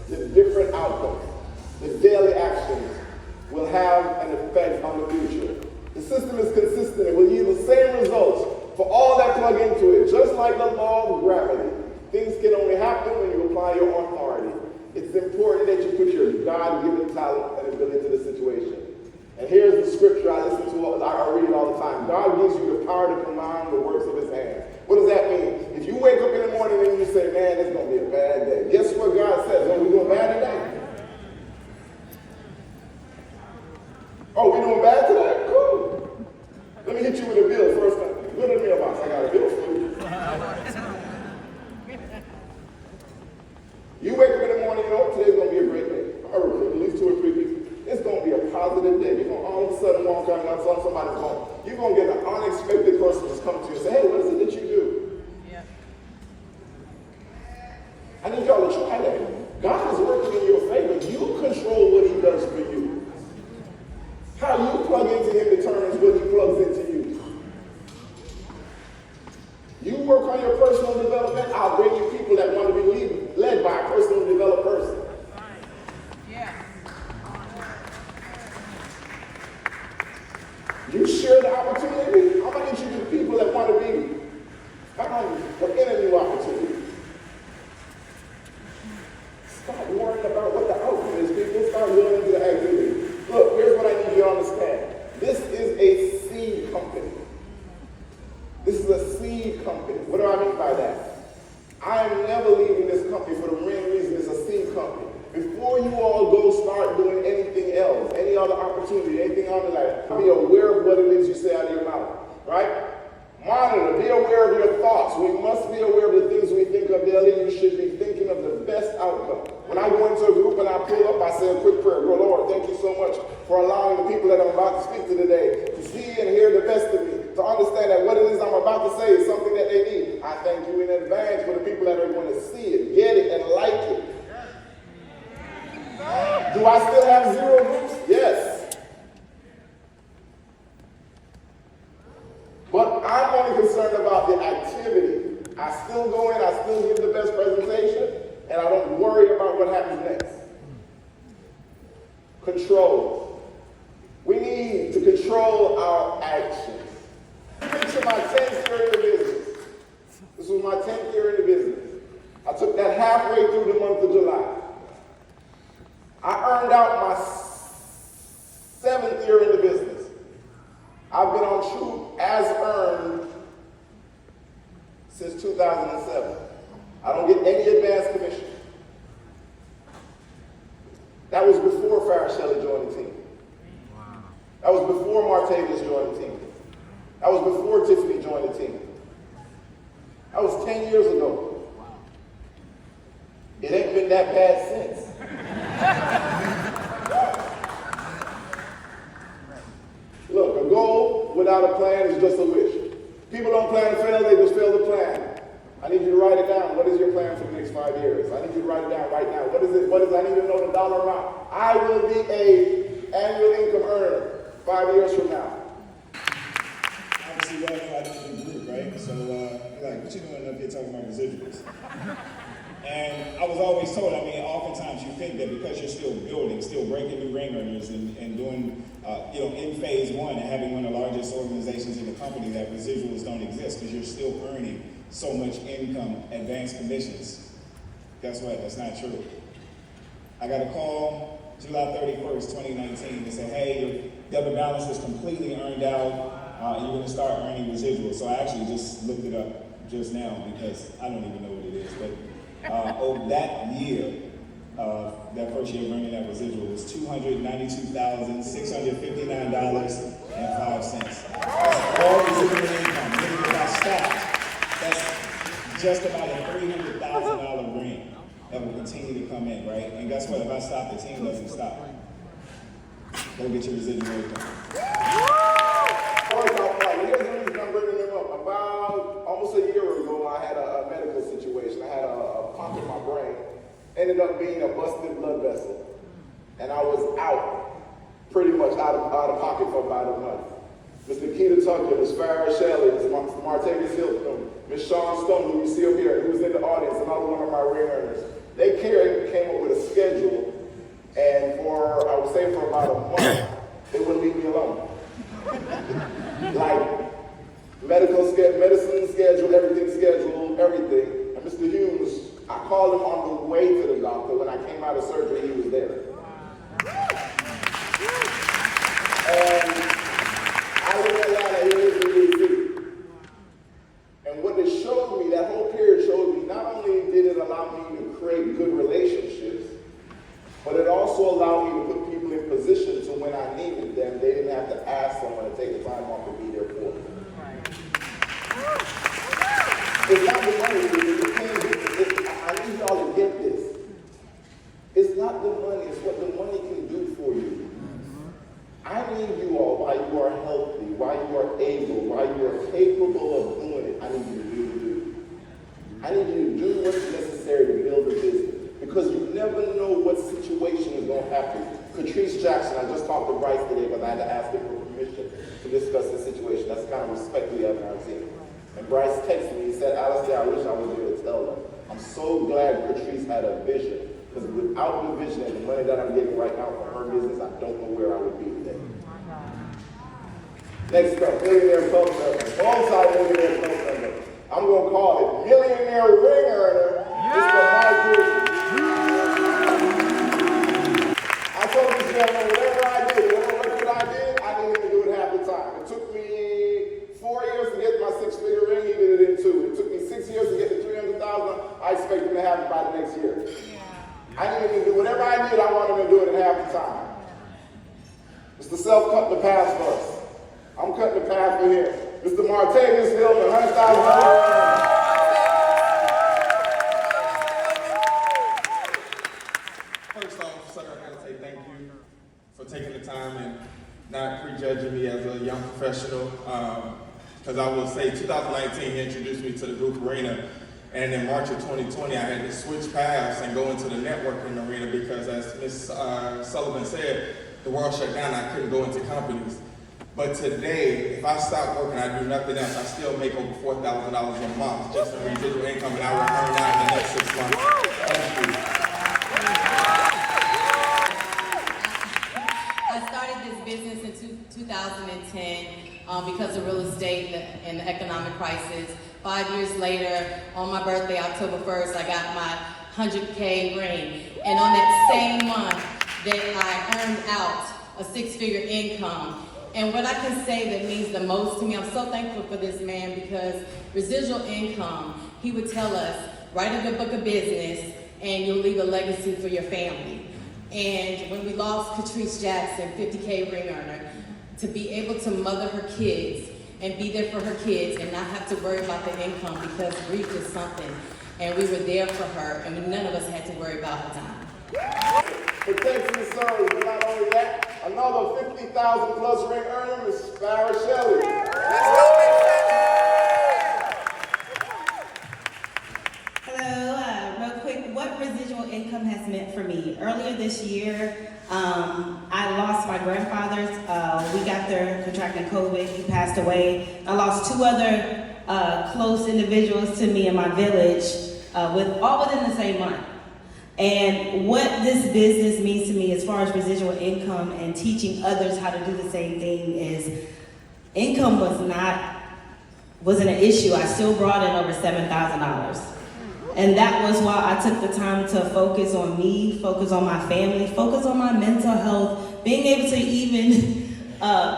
the different outcomes, the daily actions will have an effect on the future. The system is consistent. It will yield the same results for all that plug into it. Just like the law of gravity, things can only happen when you apply your authority. It's important that you put your God-given talent and ability to the situation. And here's the scripture I listen to, I read it all the time. God gives you the power to command the works of his hands. What does that mean? If you wake up in the morning and you say, man, it's going to be a bad day. Guess what God says? Oh, we're doing bad today? Oh, we're doing bad today? Cool. Let me hit you with a bill first. Go to the mailbox. I got a bill for you. You wake up in the morning, you know, today's going to be a great day. I recruit at least 2 or 3 people. It's going to be a positive day. You're going to all of a sudden walk out and somebody's home. You're going to get an unexpected person that's come to you and say, hey, what is it that you do? Yeah. I need y'all to try that. God is working in your favor. You control what he does for you. How you plug into him determines what he plugs into you. You work on your personal development, I'll bring you people that want to be led by a personal developed person. Yeah. You share the opportunity, I'm going to get you to the people that want to be found for interview opportunity. Stop worrying about what the outcome is, people. Start going into the activity. Look, here's what I need you to understand. This is a seed company. This is a seed company. What do I mean by that? I am never leaving this company for the main reason it's a seed company. Before you all go start doing anything else, any other opportunity, anything other like that, be aware of what it is you say out of your mouth, right? Monitor, be aware of your thoughts. We must be aware of the things we think of daily. You should be thinking of the best outcome. When I go into a group and I pull up, I say a quick prayer. Go, Lord, thank you so much for allowing the people that I'm about to speak to today to see and hear the best of me, to understand that what it is I'm about to say is something that they need. I thank you in advance for the people that are going to see it, get it, and like it. Do I still have 0 groups? Yes. But I'm only concerned about the activity. I still go in, I still give the best presentation, and I don't worry about what happens next. Control. We need to control our actions. Picture my 10th year in the business. This was my 10th year in the business. I took that halfway through the month of July. I earned out my 7th year in the business. I've been on true as earned since 2007. I don't get any advance commission. That was before Farrah Shelley joined the team. Wow. That was before Martavis joined the team. That was before Tiffany joined the team. That was 10 years ago. Wow. It ain't been that bad since. Look, a goal without a plan is just a wish. People don't plan to fail, they just fail to plan. I need you to write it down. What is your plan for the next 5 years? I need you to write it down right now. What is it? I need to know the dollar amount. I will be an annual income earner 5 years from now. Obviously, well, I did the group, right? So, like, what you doing up here talking about residuals? And I was always told, I mean, oftentimes you think that because you're still building, still breaking new ring earners and doing, in phase 1 and having one of the largest organizations in the company, that residuals don't exist because you're still earning so much income, advanced commissions. Guess what? That's not true. I got a call July 31st, 2019 to say, hey, your debit balance is completely earned out and you're going to start earning residuals. So I actually just looked it up just now because I don't even know what it is. But over that year, that first year of earning that residual was $292,659.05. That's all residual income. Meaning if I stopped, that's just about a $300,000 ring that will continue to come in, right? And guess what? If I stop, the team doesn't stop. Go get your residual income. Here's the reason I'm bringing them up. About almost a year ago, I had a medical situation. I had a pump in my brain. Ended up being a busted blood vessel. And I was out, pretty much out of pocket for about a month. Mr. Keita Tucker, Ms. Farrah Shelley, Ms. Martavis Hilton, Ms. Shawn Stone, who you see up here, who was in the audience, another one of my ring earners. They came up with a schedule, and for, I would say for about a month, they wouldn't leave me alone. Like, medicine schedule, everything. And Mr. Hughes, I called him on the way to the doctor. When I came out of surgery, he was there. And I live in Atlanta, he lives in D.C. And what it showed me, that whole period showed me, not only did it allow me to create good relationships, but it also allowed me to put people in position so when I needed them, they didn't have to ask someone to take the time off to be there for me. It's not the money, I need y'all to get this. It's not the money, it's what the money can do for you. I need you all, while you are healthy, while you are able, while you are capable of doing it, I need you to do. I need you to do what's necessary to build a business. Because you never know what situation is going to happen. Patrice Jackson, I just talked to Bryce today, but I had to ask him for permission to discuss the situation. That's the kind of respect we have in our team. And Bryce texted me, he said, Alistair, I wish I was here to tell them. I'm so glad Patrice had a vision. Because without the vision and the money that I'm getting right now from her business, I don't know where I would be today. Next up, millionaire club member. Alongside millionaire club member. I'm going to call it millionaire ring earner. Mr. Mike Wilson. I told this gentleman, whatever I did, I didn't even do it half the time. It took me 4 years to get my six-figure ring, he did it in 2. It took me 6 years to get the $300,000, I expect him to have it by the next year. I didn't even do whatever I did, I wanted him to do it in half the time. Mr. Self cut the path for us. I'm cutting the path for him. Mr. Martavis Hilton, $100,000. First off, sir, I gotta say thank you for taking the time and not prejudging me as a young professional. Because I will say 2019, he introduced me to the group arena. And in March of 2020, I had to switch paths and go into the networking arena because, as Ms. Sullivan said, the world shut down, I couldn't go into companies. But today, if I stop working, I do nothing else, I still make over $4,000 a month just in residual income, and I will earn that in the next 6 months. Thank you. I started this business in 2010 because of real estate and the economic crisis. 5 years later, on my birthday, October 1st, I got my 100K ring. And on that same month that I earned out a six-figure income. And what I can say that means the most to me, I'm so thankful for this man because residual income, he would tell us, write a good book of business and you'll leave a legacy for your family. And when we lost Patrice Jackson, 50K ring earner, to be able to mother her kids and be there for her kids and not have to worry about the income because grief is something. And we were there for her and none of us had to worry about her time. Protection service, but not only that, another 50,000 plus ring earner, Ms. Farrah Shelley. Let's go, Hello, real quick, what residual income has meant for me? Earlier this year, I lost my grandfather. We got there contracting COVID. He passed away. I lost 2 other close individuals to me in my village, all within the same month. And what this business means to me as far as residual income and teaching others how to do the same thing is income wasn't an issue. I still brought in over $7,000. And that was why I took the time to focus on me, focus on my family, focus on my mental health, being able to even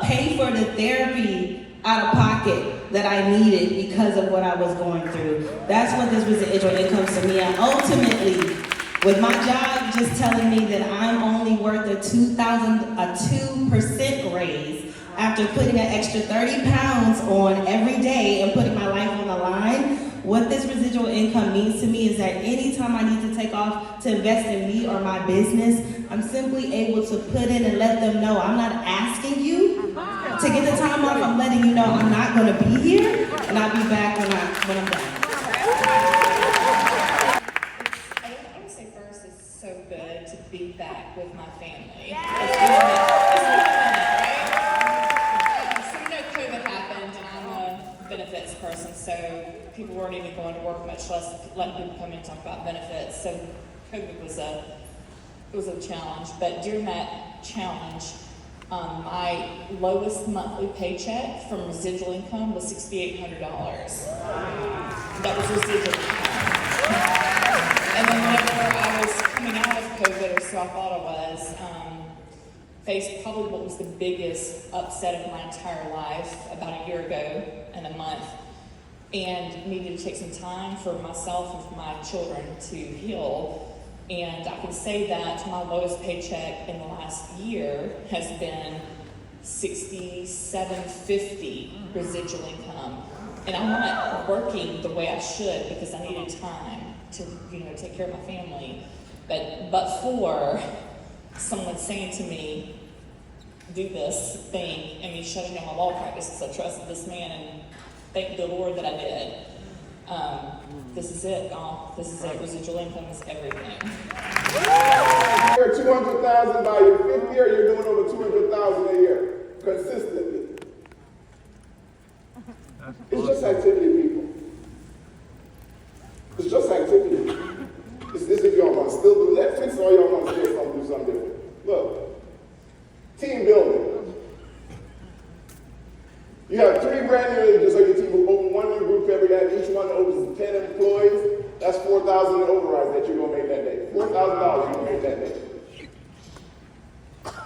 pay for the therapy out of pocket that I needed because of what I was going through. That's what this residual income to me. And ultimately, with my job just telling me that I'm only worth a 2% raise after putting an extra 30 pounds on every day and putting my life on the line, what this residual income means to me is that anytime I need to take off to invest in me or my business, I'm simply able to put in and let them know I'm not asking you to get the time off. I'm letting you know I'm not going to be here and I'll be back when I'm done. I would say first, it's so good to be back with my family. Yes. It's been a minute, right? So people weren't even going to work, much less letting people come in and talk about benefits. So COVID was a challenge. But during that challenge, my lowest monthly paycheck from residual income was $6,800. That was residual income. And then whenever I was coming out of COVID, or so I thought I was, faced probably what was the biggest upset of my entire life about a year ago and a month, and needed to take some time for myself and for my children to heal. And I can say that my lowest paycheck in the last year has been $67.50 residual income. And I'm not working the way I should because I needed time to, take care of my family. But for someone saying to me, do this thing, and me shutting down my law practice because I trusted this man, and thank the Lord that I did. This is it, y'all. This is it. Residual income is everything. You're 200,000 by your fifth year, you're doing over 200,000 a year, consistently. It's just activity, people. It's just activity. It's this if y'all want to still do Netflix or y'all want to stay home and do something different. Look, team building. You have 3 brand new agents on your team who open 1 new group every day, and each one opens 10 employees. That's $4,000 in overrides that you're going to make that day. $4,000 you're going to make that day.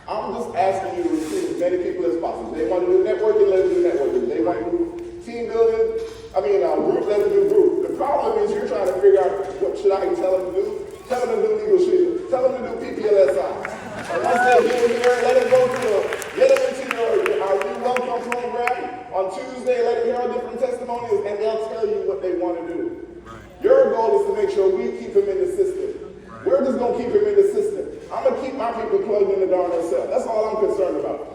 I'm just asking you to recruit as many people as possible. They want to do networking, let them do networking. They want to do team building, group, let them do group. The problem is you're trying to figure out what should I tell them to do. Tell them to do legal shit. Tell them to do PPLSI. And once they get here, let them go get them into our new welcome program. On Tuesday, let them hear our different testimonies, and they'll tell you what they want to do. Your goal is to make sure we keep them in the system. We're just going to keep them in the system. I'm going to keep my people plugged in the darn cell. That's all I'm concerned about.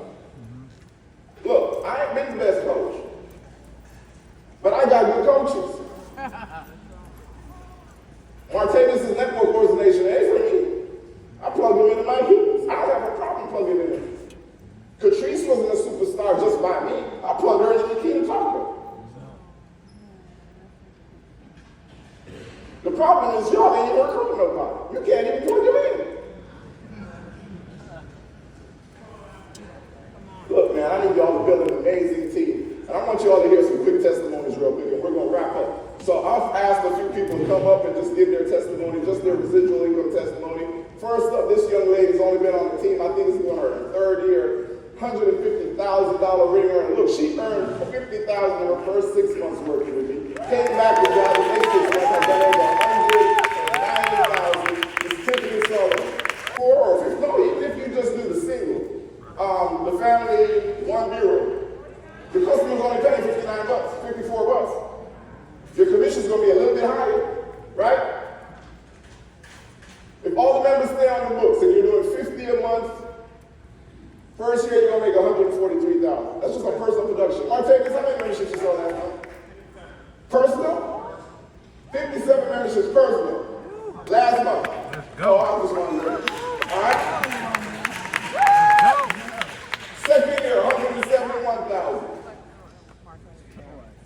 Look, I ain't been the best coach, but I got good coaches. Martavis' network coordination ain't for me. I plug them into my heels. I don't have a problem plugging them in. Catrice wasn't a superstar just by me. I plugged her into Nikita Tucker. The problem is y'all ain't even recruiting nobody. You can't even plug them in. Look, man, I need y'all to build an amazing team. And I want y'all to hear some quick testimonies real quick, and we're going to wrap up. So I've asked a few people to come up and just give their testimony, just their residual income testimony. First up, this young lady's only been on the team, I think this is going her 3rd year, $150,000 ring earner. Look, she earned $50,000 in her first 6 months working with me. Came back to job the next 6 months and done over $190,000. It's Tiffany Sullivan. 4 or 5, no, even if you just do the single. The family, 1 bureau. Your customer's only paying $59, $54. Your commission's gonna be a little bit higher, right? If all the members stay on the books and you're doing $50 a month, first year you're gonna make $143,000. That's just on personal production. Martavis, how many memberships you saw that month? Personal? 57 memberships personal. Last month. Let's go. Oh, I was wondering. All right? Second year, $171,000.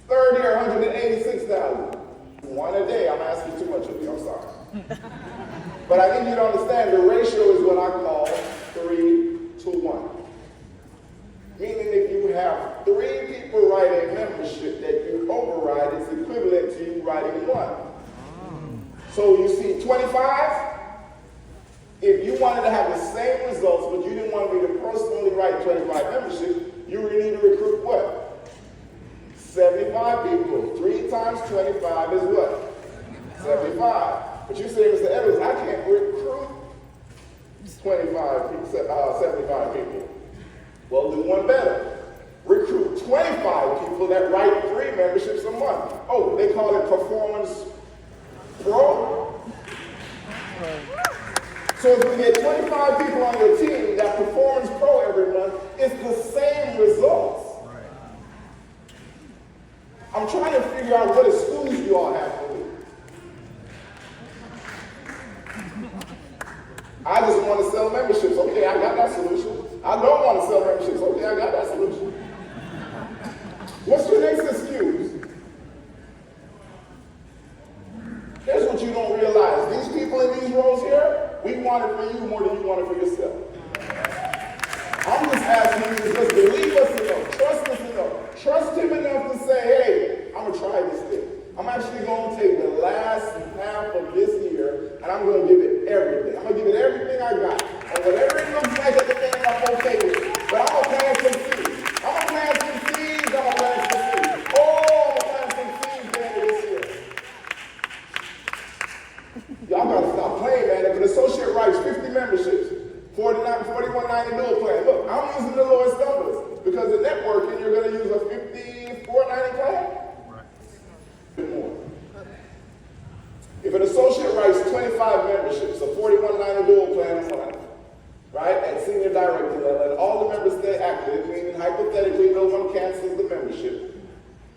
3rd year, $186,000. 1 a day. I'm asking too much of you. I'm sorry. But I need you to understand the ratio is what I call 3 to 1. Meaning if you have 3 people write a membership that you override, it's equivalent to you writing 1. So you see 25, if you wanted to have the same results, but you didn't want me to personally write 25 memberships, you would need to recruit what? 75 people. 3 times 25 is what? 75. But you say, Mr. Evans, I can't recruit 75 people, 75 people. Well, do one better. Recruit 25 people that write 3 memberships a month. Oh, they call it Performance Pro? So if you get 25 people on your team that Performance Pro every month, it's the same results. I'm trying to figure out what excuse you all have for me. I just want to sell memberships. Okay, I got that solution. I don't want to sell memberships. Okay, I got that solution. What's your next excuse? want it for you more than you want it for yourself. I'm just asking you to just believe us enough, trust us enough, trust him enough to say, hey, I'm going to try this thing. I'm actually going to take the last half of this year and I'm going to give it everything. I'm going to give it everything I got. And whatever it looks like at the end, I'm okay with it. But I'm going to plant some seeds. I'm going to plant some seeds. I'm going to plant some seeds. Oh, I'm going to plant some seeds man this year. Y'all got to stop playing, man. If an associate writes 50 memberships, 4190 dual plan. Look, I'm using the lowest numbers because in networking, you're going to use a 5490 plan. More. If an associate writes 25 memberships, a 4190 dual plan a month, right, at senior director level, and all the members stay active, meaning hypothetically no one cancels the membership,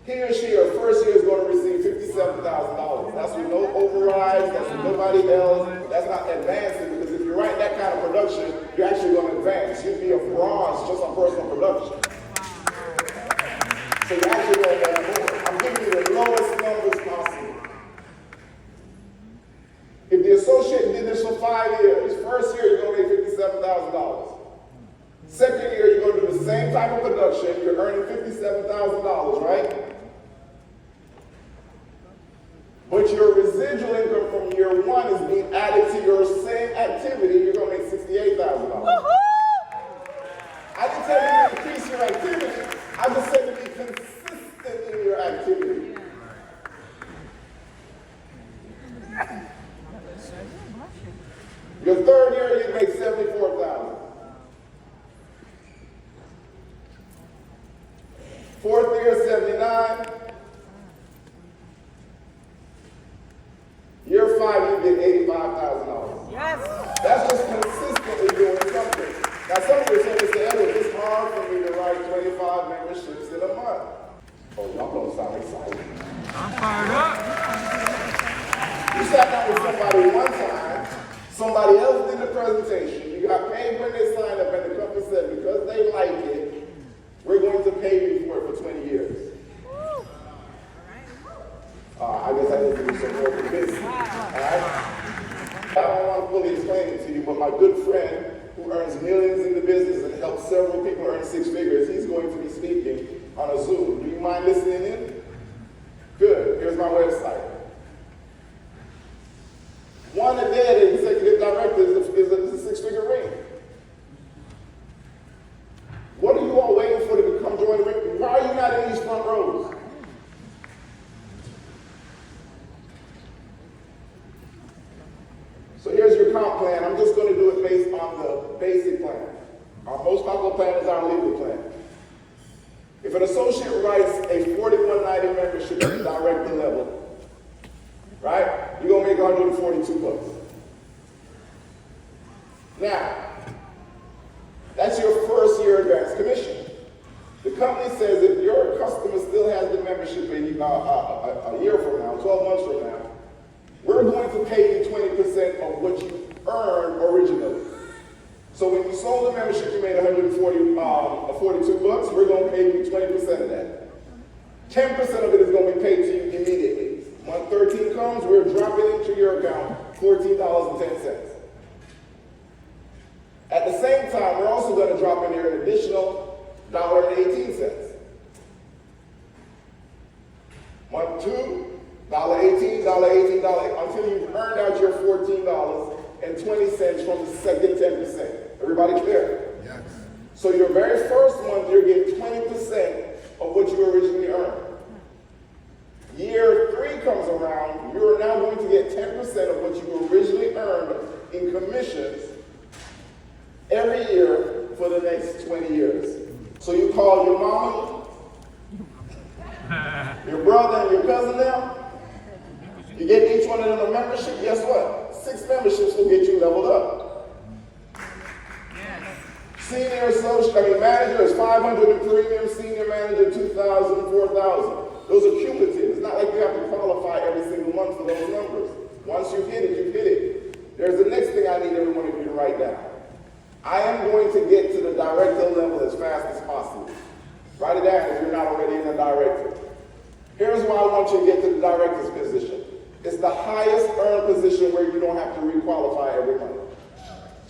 he or she or first year is going to receive $57,000. That's with no overrides, that's with nobody else, that's not advancing, because if you write that kind of production, you're actually going to advance. You'd be a bronze just on personal production. So you're actually going to get more. I'm giving you the lowest numbers possible. If the associate did this for 5 years, first year you're going to make $57,000. Second year you're going to do the same type of production, you're earning $57,000, right? But your residual income from year one is being added to your same activity, you're going to make $68,000. I didn't tell you to increase your activity, I just said to be consistent in your activity. Your third year, you make $74,000. Fourth year, $79,000. Year 5, you get $85,000. Yes. That's just consistently doing something. Now, some people say, Edward, it's hard for me to write 25 memberships in a month. Oh, y'all don't sound excited. I'm fired up. You sat down with somebody one time, somebody else did the presentation, you got paid when they signed up, and the company said, because they like it, we're going to pay you for it for 20 years. I guess I need to do some more for business. All right? I don't want to fully explain it to you, but my good friend who earns millions in the business and helps several people earn 6 figures, he's going to be speaking on a Zoom. Do you mind listening in? Good. Here's my website. One a day, the executive director is a 6-figure ring. What are you all waiting for to come join the ring? Why are you not in these front rows? So here's your comp plan. I'm just going to do it based on the basic plan. Our most popular plan is our legal plan. If an associate writes a 4190 membership at the director level, right, you're going to make $142. Now, that's your first year advance commission. The company says if your customer still has the membership a year from now, 12 months from now, we're going to pay you 20% of what you earned originally. So when you sold the membership, you made $42. We're going to pay you 20% of that. 10% of it is going to be paid to you immediately. Month 13 comes, we're dropping into your account $14.10. At the same time, we're also going to drop in here an additional $1.18. Month 2, $1.18, until you've earned out your $14.20 from the second 10%. Everybody clear? Yes. So your very first month, you're getting 20% of what you originally earned. Year 3 comes around, you're now going to get 10% of what you originally earned in commissions every year for the next 20 years. So you call your mama, your brother, and your cousin now. You get each one of them a membership, guess what? 6 memberships will get you leveled up. Senior associate, manager is $500 in premium, senior manager $2,000, $4,000. Those are cumulative. It's not like you have to qualify every single month for those numbers. Once you hit it, you hit it. There's the next thing I need every one of you to write down. I am going to get to the director level as fast as possible. Write it down if you're not already in the director. Here's why I want you to get to the director's position. It's the highest earned position where you don't have to requalify every month.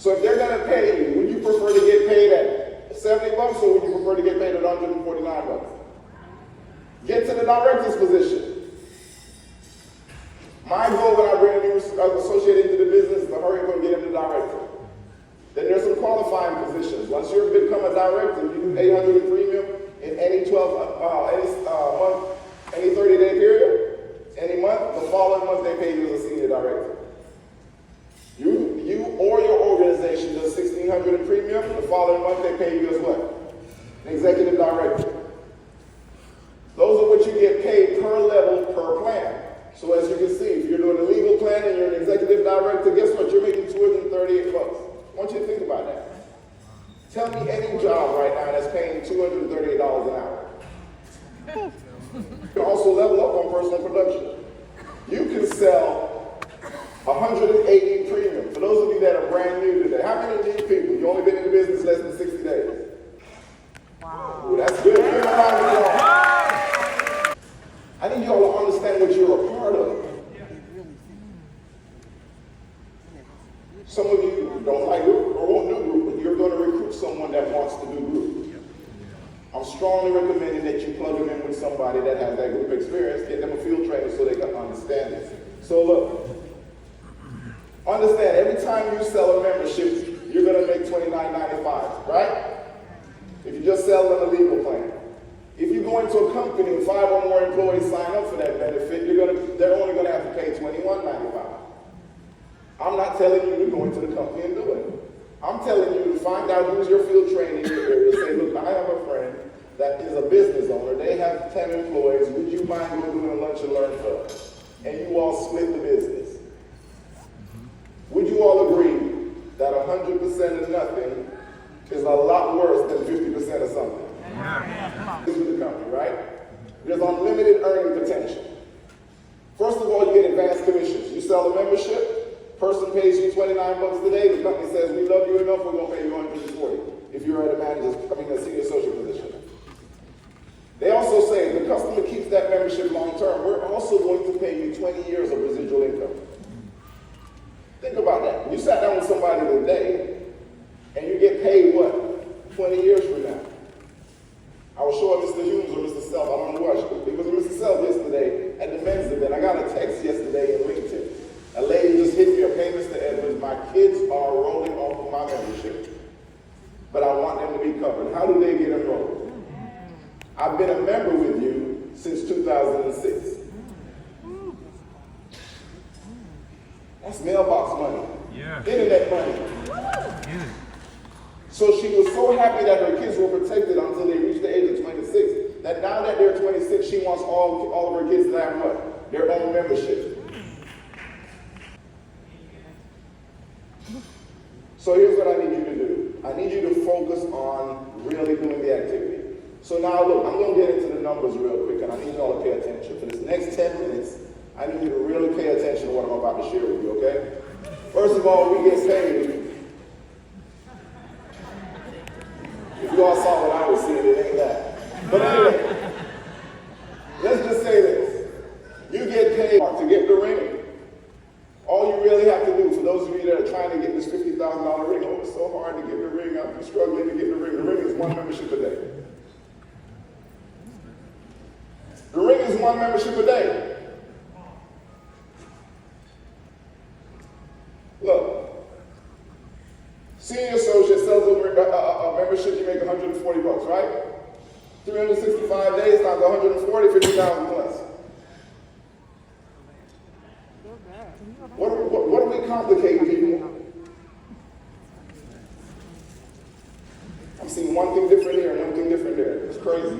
So if they're gonna pay you, would you prefer to get paid at 70 bucks or would you prefer to get paid at 149 bucks? Get to the director's position. My goal when I bring a new associate into the business is to hurry up and get him to director. Then there's some qualifying positions. Once you become a director, you do 800 in premium in any 30-day period, any month. The following month they pay you as a senior director. You or your organization does 1,600 in premium. The following month they pay you as what? An executive director. Those are what you get paid per level per plan. So as you can see, if you're doing a legal plan and you're an executive director, guess what? You're making $238 bucks. I want you to think about that. Tell me any job right now that's paying $238 an hour. You can also level up on personal production. You can sell 180 premium. For those of you that are brand new today, how many of these people, you only been in the business less than 60 days? Wow. Ooh, that's good. Give a round of applause. I need y'all to understand what you're a part of. Some of you don't like group or won't do group, but you're going to recruit someone that wants to do group. I'm strongly recommending that you plug them in with somebody that has that group experience, get them a field trainer so they can understand it. So look, understand, every time you sell a membership, you're going to make $29.95, right? If you just sell them a legal plan. If you go into a company and 5 or more employees sign up for that benefit, they're only going to have to pay $21.95. I'm not telling you to go into the company and do it. I'm telling you to find out who's your field trainer in your area. Say, look, I have a friend that is a business owner. They have 10 employees. Would you mind going doing a lunch and learn for us? And you all split the business. Would you all agree that 100% of nothing is a lot worse than 50% of something? This is the company, right? There's unlimited earning potential. First of all, you get advanced commissions. You sell a membership, person pays you 29 bucks today, the company says, we love you enough, we're going to pay you 140 if you're at a senior associate position. They also say if the customer keeps that membership long term, we're also going to pay you 20 years of residual income. Think about that. You sat down with somebody today, and you get paid what? 20 years from now. I was showing Mr. Humes or Mr. Self, I don't know what, it was Mr. Self yesterday at the men's event. I got a text yesterday in LinkedIn. A lady just hit me up, hey, Mr. Edwards, my kids are rolling off of my membership, but I want them to be covered. How do they get enrolled? I've been a member with you since 2006. That's mailbox money, internet money. So she was so happy that her kids were protected until they reached the age of 26, that now that they're 26, she wants all of her kids to have what? Their own membership. So here's what I need you to do. I need you to focus on really doing the activity. So now look, I'm going to get into the numbers real quick, and I need you all to pay attention. For this next 10 minutes, I need you to really pay attention to what I'm about to share with you, okay? First of all, we get paid. If you all saw what I was seeing, it ain't that. But anyway, let's just say this. You get paid to get the ring. All you really have to do, for those of you that are trying to get this $50,000 ring, oh, it's so hard to get the ring. I've been struggling to get the ring. The ring is one membership a day. The ring is one membership a day. Look, senior associate sells a membership, you make 140 bucks, right? 365 days times 140, 50,000 plus. What are we complicating, people? I'm seeing one thing different here and one thing different there. It's crazy.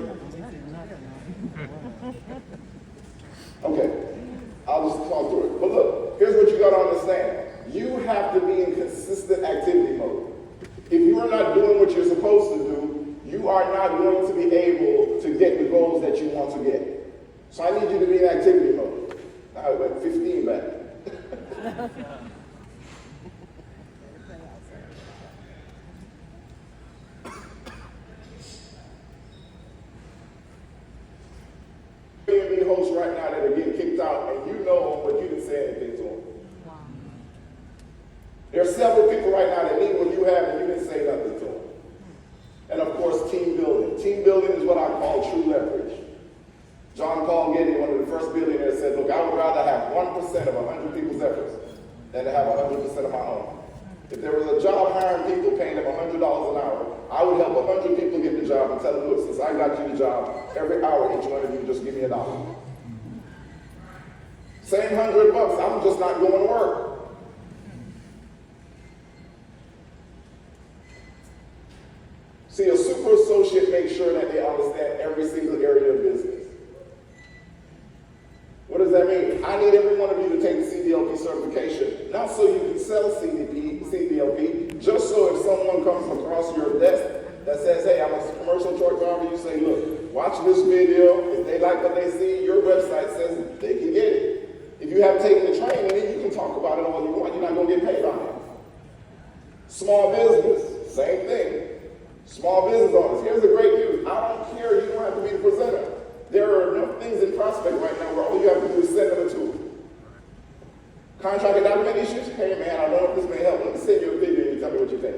Okay, I'll just talk through it. But look, here's what you got to understand. You have to be in consistent activity mode. If you are not doing what you're supposed to do, you are not going to be able to get the goals that you want to get. So I need you to be in activity mode. I went 15 back. TNV hosts right now that are getting kicked out, and you know them, but you didn't say anything to them. There are several people right now that need what you have and you didn't say nothing to them. And of course, team building. Team building is what I call true leverage. John Paul Getty, one of the first billionaires, said, look, I would rather have 1% of 100 people's efforts than to have 100% of my own. If there was a job hiring people paying them $100 an hour, I would help 100 people get the job and tell them, look, since I got you the job, every hour each one of you just give me $1. Same $100, I'm just not going to work. See, a super associate makes sure that they understand every single area of business. What does that mean? I need every one of you to take the CDLP certification, not so you can sell CDLP, just so if someone comes across your desk that says, hey, I'm a commercial truck driver, you say, look, watch this video. If they like what they see, your website says they can get it. If you haven't taken the training, then you can talk about it all you want. You're not going to get paid on it. Small business, same thing. Small business owners, here's the great news. I don't care, you don't have to be the presenter. There are enough things in prospect right now where all you have to do is send them a tool. Contract and document issues? Hey man, I don't know if this may help. Let me send you a video and you tell me what you think.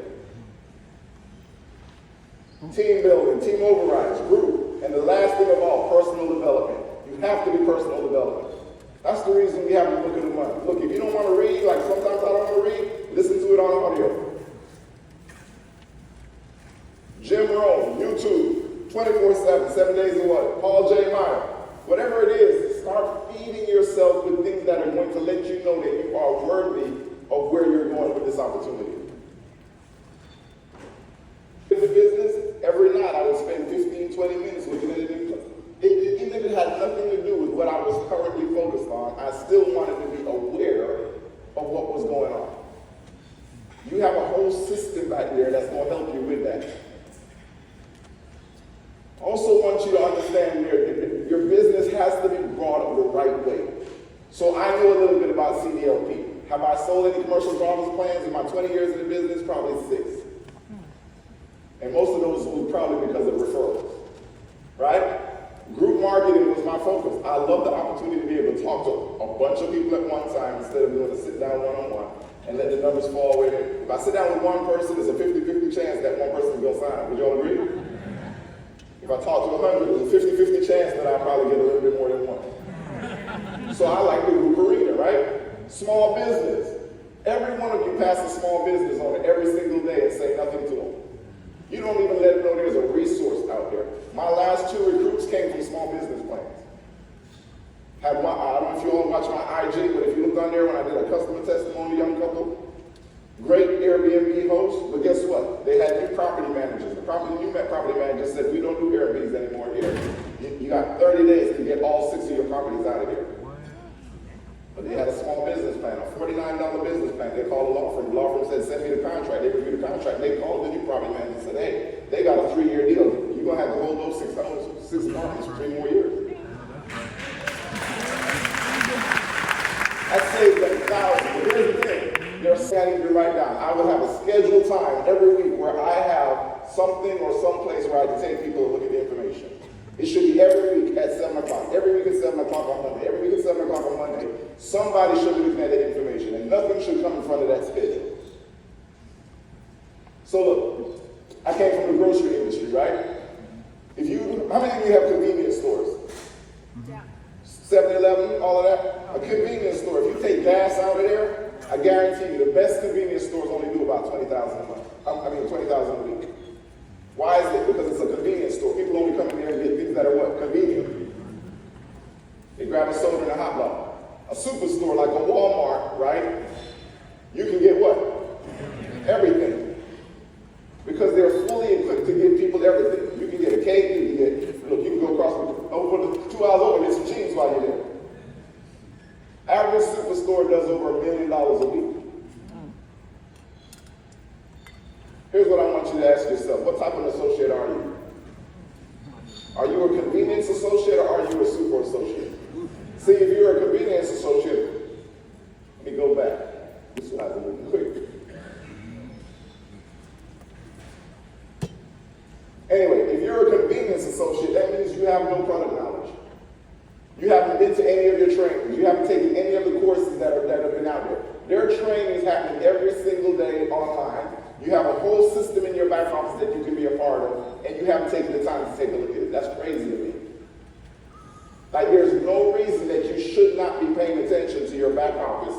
Team building, team overrides, group, and the last thing of all, personal development. You have to be personal development. That's the reason we have to look at the money. Look, if you don't want to read, like sometimes I don't want to read, listen to it on audio. Jim Rome, YouTube, 24/7, 7 days a week. Paul J. Meyer, whatever it is, start feeding yourself with things that are going to let you know that you are worthy of where you're going with this opportunity. In the business, every night I would spend 15, 20 minutes looking at a new place. Even if it had nothing to do with what I was currently focused on, I still wanted to be aware of what was going on. You have a whole system back there that's going to help you with that. Also want you to understand your business has to be brought up the right way. So I know a little bit about CDLP. Have I sold any commercial driver's plans in my 20 years in the business? Probably 6. And most of those were probably because of referrals, right? Group marketing was my focus. I love the opportunity to be able to talk to a bunch of people at one time instead of doing a sit-down one-on-one and let the numbers fall with it. If I sit down with one person, there's a 50-50 chance that one person is going to sign. Would you all agree? If I talk to 100, there's a 50-50 chance that I'll probably get a little bit more than one. So I like the group arena, right? Small business. Every one of you pass a small business owner every single day and say nothing to them. You don't even let them know there's a resource out there. My last 2 recruits came from small business plans. I don't know if you all watch my IG, but if you looked on there when I did a customer testimony, young couple, great Airbnb host, but guess what? They had new property managers. The new property manager said, we don't do Airbnbs anymore here. You got 30 days to get all 6 of your properties out of here. But they had a small business plan, a $49 business plan. They called a law firm. The law firm said, send me the contract. They reviewed the contract. They called the new property manager and said, hey, they got a 3-year deal. You're going to have to hold those 6 properties for 3 more years. That saved them thousands. But here's the thing. They're scanning you right down. I will have a scheduled time every week where I have something or some place where I can take people to look at the information. It should be every week at 7 o'clock. Every week at 7 o'clock on Monday. Every week at 7 o'clock on Monday. Somebody should be looking at that information, and nothing should come in front of that schedule. So look, I came from the grocery industry, right? How many of you have convenience stores? Yeah. 7-Eleven, all of that? A convenience store, if you take gas out of there, I guarantee you the best convenience stores only do about $20,000 a month. $20,000 a week. Why is it? Because it's a convenience store. People only come in there and get things that are what? Convenient. They grab a soda and a hot dog. A superstore like a Walmart, right? You can get what? Everything. Because they're fully equipped to give people everything. You can get a cake, you can go across over 2 hours over and get some jeans while you're there. Average superstore does over $1 million a week. Here's what I want you to ask yourself. What type of associate are you? Are you a convenience associate or are you a super associate? See, if you're a convenience associate, let me go back. This slide's a little quick. Anyway, if you're a convenience associate, that means you have no product knowledge. You haven't been to any of your trainings. You haven't taken any of the courses that have been out there. There are trainings happening every single day online. You have a whole system in your back office that you can be a part of, and you haven't taken the time to take a look at it. That's crazy to me. Like, there's no reason that you should not be paying attention to your back office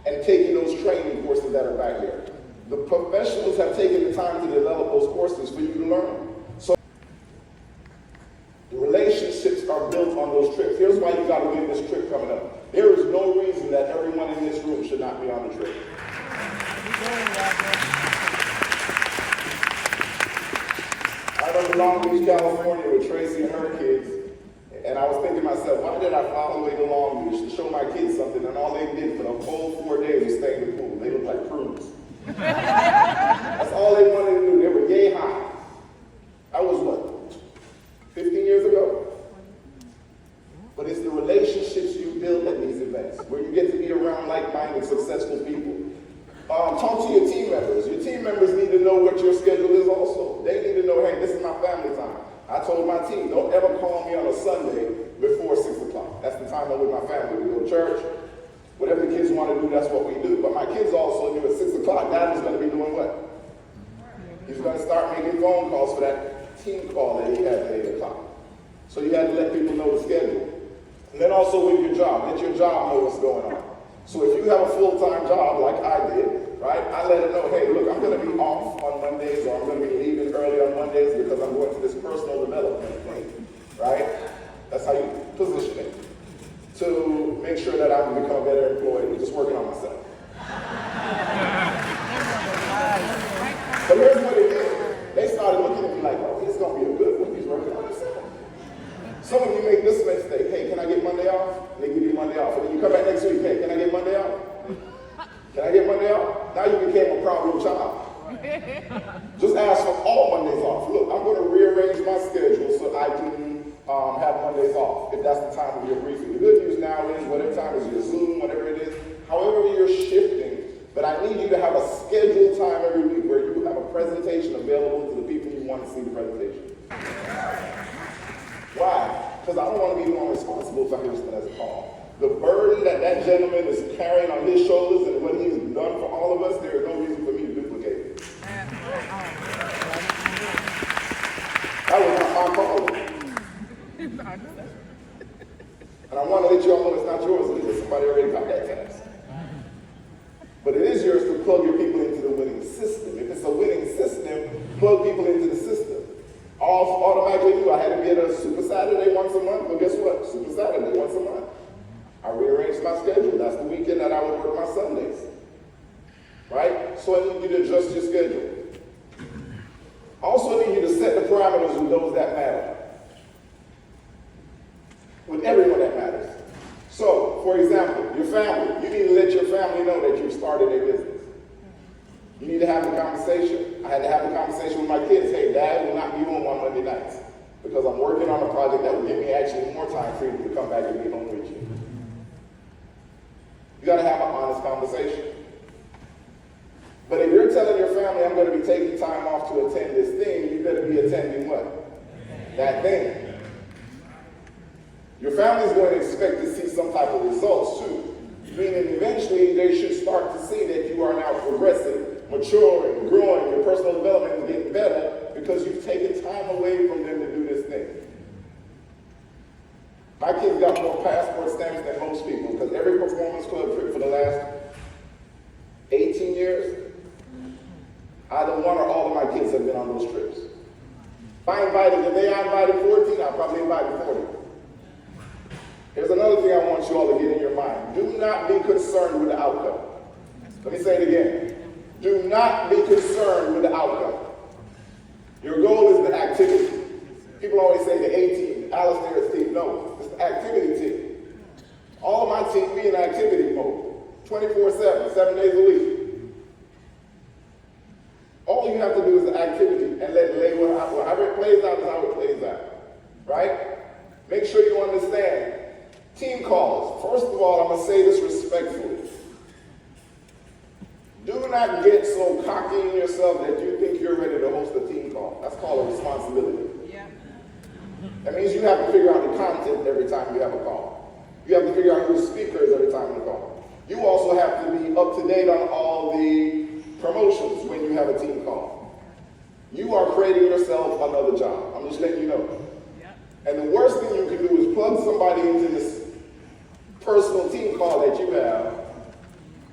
and taking those training courses that are back there. The professionals have taken the time to develop those courses for you to learn. So the relationships are built on those trips. Here's why you got to win this trip coming up. There is no reason that everyone in this room should not be on the trip. I remember Long Beach, California with Tracy and her kids, and I was thinking to myself, why did I fly all the way to Long Beach to show my kids something, and all they did for the whole 4 days was stay in the pool. They looked like prunes. That's all they wanted to do. They were yay high. That was what, 15 years ago? But it's the relationships you build at these events, where you get to be around like-minded, successful people. Talk to your team members. Your team members need to know what your schedule is also. They need to know, hey, this is my family time. I told my team, don't ever call me on a Sunday before 6 o'clock. That's the time I'm with my family. We go to church. Whatever the kids want to do, that's what we do. But my kids also knew at 6 o'clock, Dad was going to be doing what? He's going to start making phone calls for that team call that he had at 8 o'clock. So you had to let people know the schedule. And then also with your job, let your job know what's going on. So if you have a full-time job like I did, right, I let it know, hey, look, I'm going to be off on Mondays, or I'm going to be leaving early on Mondays because I'm going to this personal development thing, right? That's how you position it. To make sure that I can become a better employee, just working on myself. But here's what it is. They started looking at me like, oh, he's going to be a good one. He's working on himself. Some of you make this mistake. Hey, can I get Monday off? They give you Monday off. And then you come back next week. Hey, can I get Monday off? Can I get Monday off? Now you became a problem child. Just ask for all Mondays off. Look, I'm going to rearrange my schedule so I can have Mondays off, if that's the time of your briefing. The good news now is, whatever time is your Zoom, whatever it is, however you're shifting, but I need you to have a scheduled time every week where you have a presentation available to the people you want to see the presentation. Why? Because I don't want to be the one responsible for hosting as a call. The burden that that gentleman is carrying on his shoulders and what he's done for all of us, there is no reason for me to duplicate it. That was not my call. And I want to let you all know it's not yours because somebody already got that task. But it is yours to plug your people into the winning system. If it's a winning system, plug people into the system. Automatically do. I had to be at a Super Saturday once a month. Well, guess what? Super Saturday once a month. I rearranged my schedule. That's the weekend that I would work my Sundays. Right? So I need you to adjust your schedule. I also need you to set the parameters with those that matter. With everyone that matters. So, for example, your family. You need to let your family know that you've started a business. You need to have the conversation. I had to have the conversation with my kids. Hey, Dad will not be home on Monday nights because I'm working on a project that will give me actually more time for you to come back and be home with you. You got to have an honest conversation. But if you're telling your family, I'm going to be taking time off to attend this thing, you better be attending what? That thing. Your family's going to expect to see some type of results too. Meaning eventually they should start to see that you are now progressing, maturing, growing, your personal development is getting better because you've taken time away from them to do this thing. My kids got more passport stamps than most people because every performance club trip for the last 18 years, either one or all of my kids have been on those trips. If I invited 14, I probably invited 40. Here's another thing I want you all to get in your mind. Do not be concerned with the outcome. Let me say it again. Do not be concerned with the outcome. Your goal is the activity. People always say the A team, Alistair's team. No, it's the activity team. All of my team, we in activity mode. 24/7, 7 days a week. All you have to do is the activity and let it lay however it plays out is how it plays out. Right? Make sure you understand. Team calls. First of all, I'm going to say this respectfully. Do not get so cocky in yourself that you think you're ready to host a team call. That's called a responsibility. Yeah. That means you have to figure out the content every time you have a call. You have to figure out who the speaker is every time you call. You also have to be up to date on all the promotions when you have a team call. You are creating yourself another job. I'm just letting you know. And the worst thing you can do is plug somebody into this personal team call that you have.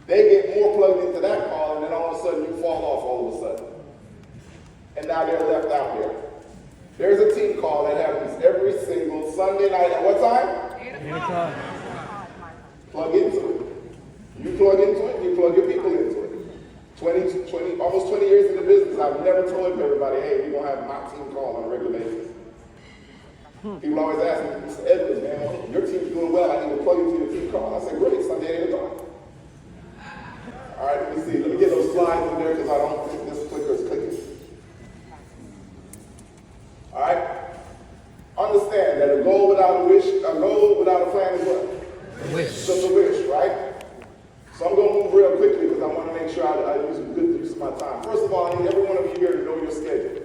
They get more plugged into that call, and then all of a sudden you fall off all of a sudden. And now they're left out there. There's a team call that happens every single Sunday night at what time? 8 o'clock. Plug into it. You plug into it, you plug your people into it. Almost 20 years in the business, I've never told everybody, hey, we're going to have my team call on a regular basis. People always ask me, Mr. Edwards, man, your team's doing well, I need to plug into your team call. I say, great, Sunday at 8 o'clock. All right, let me see. Let me get those slides in there because I don't think this clicker is clicking. All right? Understand that a goal without a wish, a goal without a plan is what? A wish. Just a wish, right? So I'm going to move real quickly because I want to make sure I use a good use of my time. First of all, I need every one of you here to know your schedule.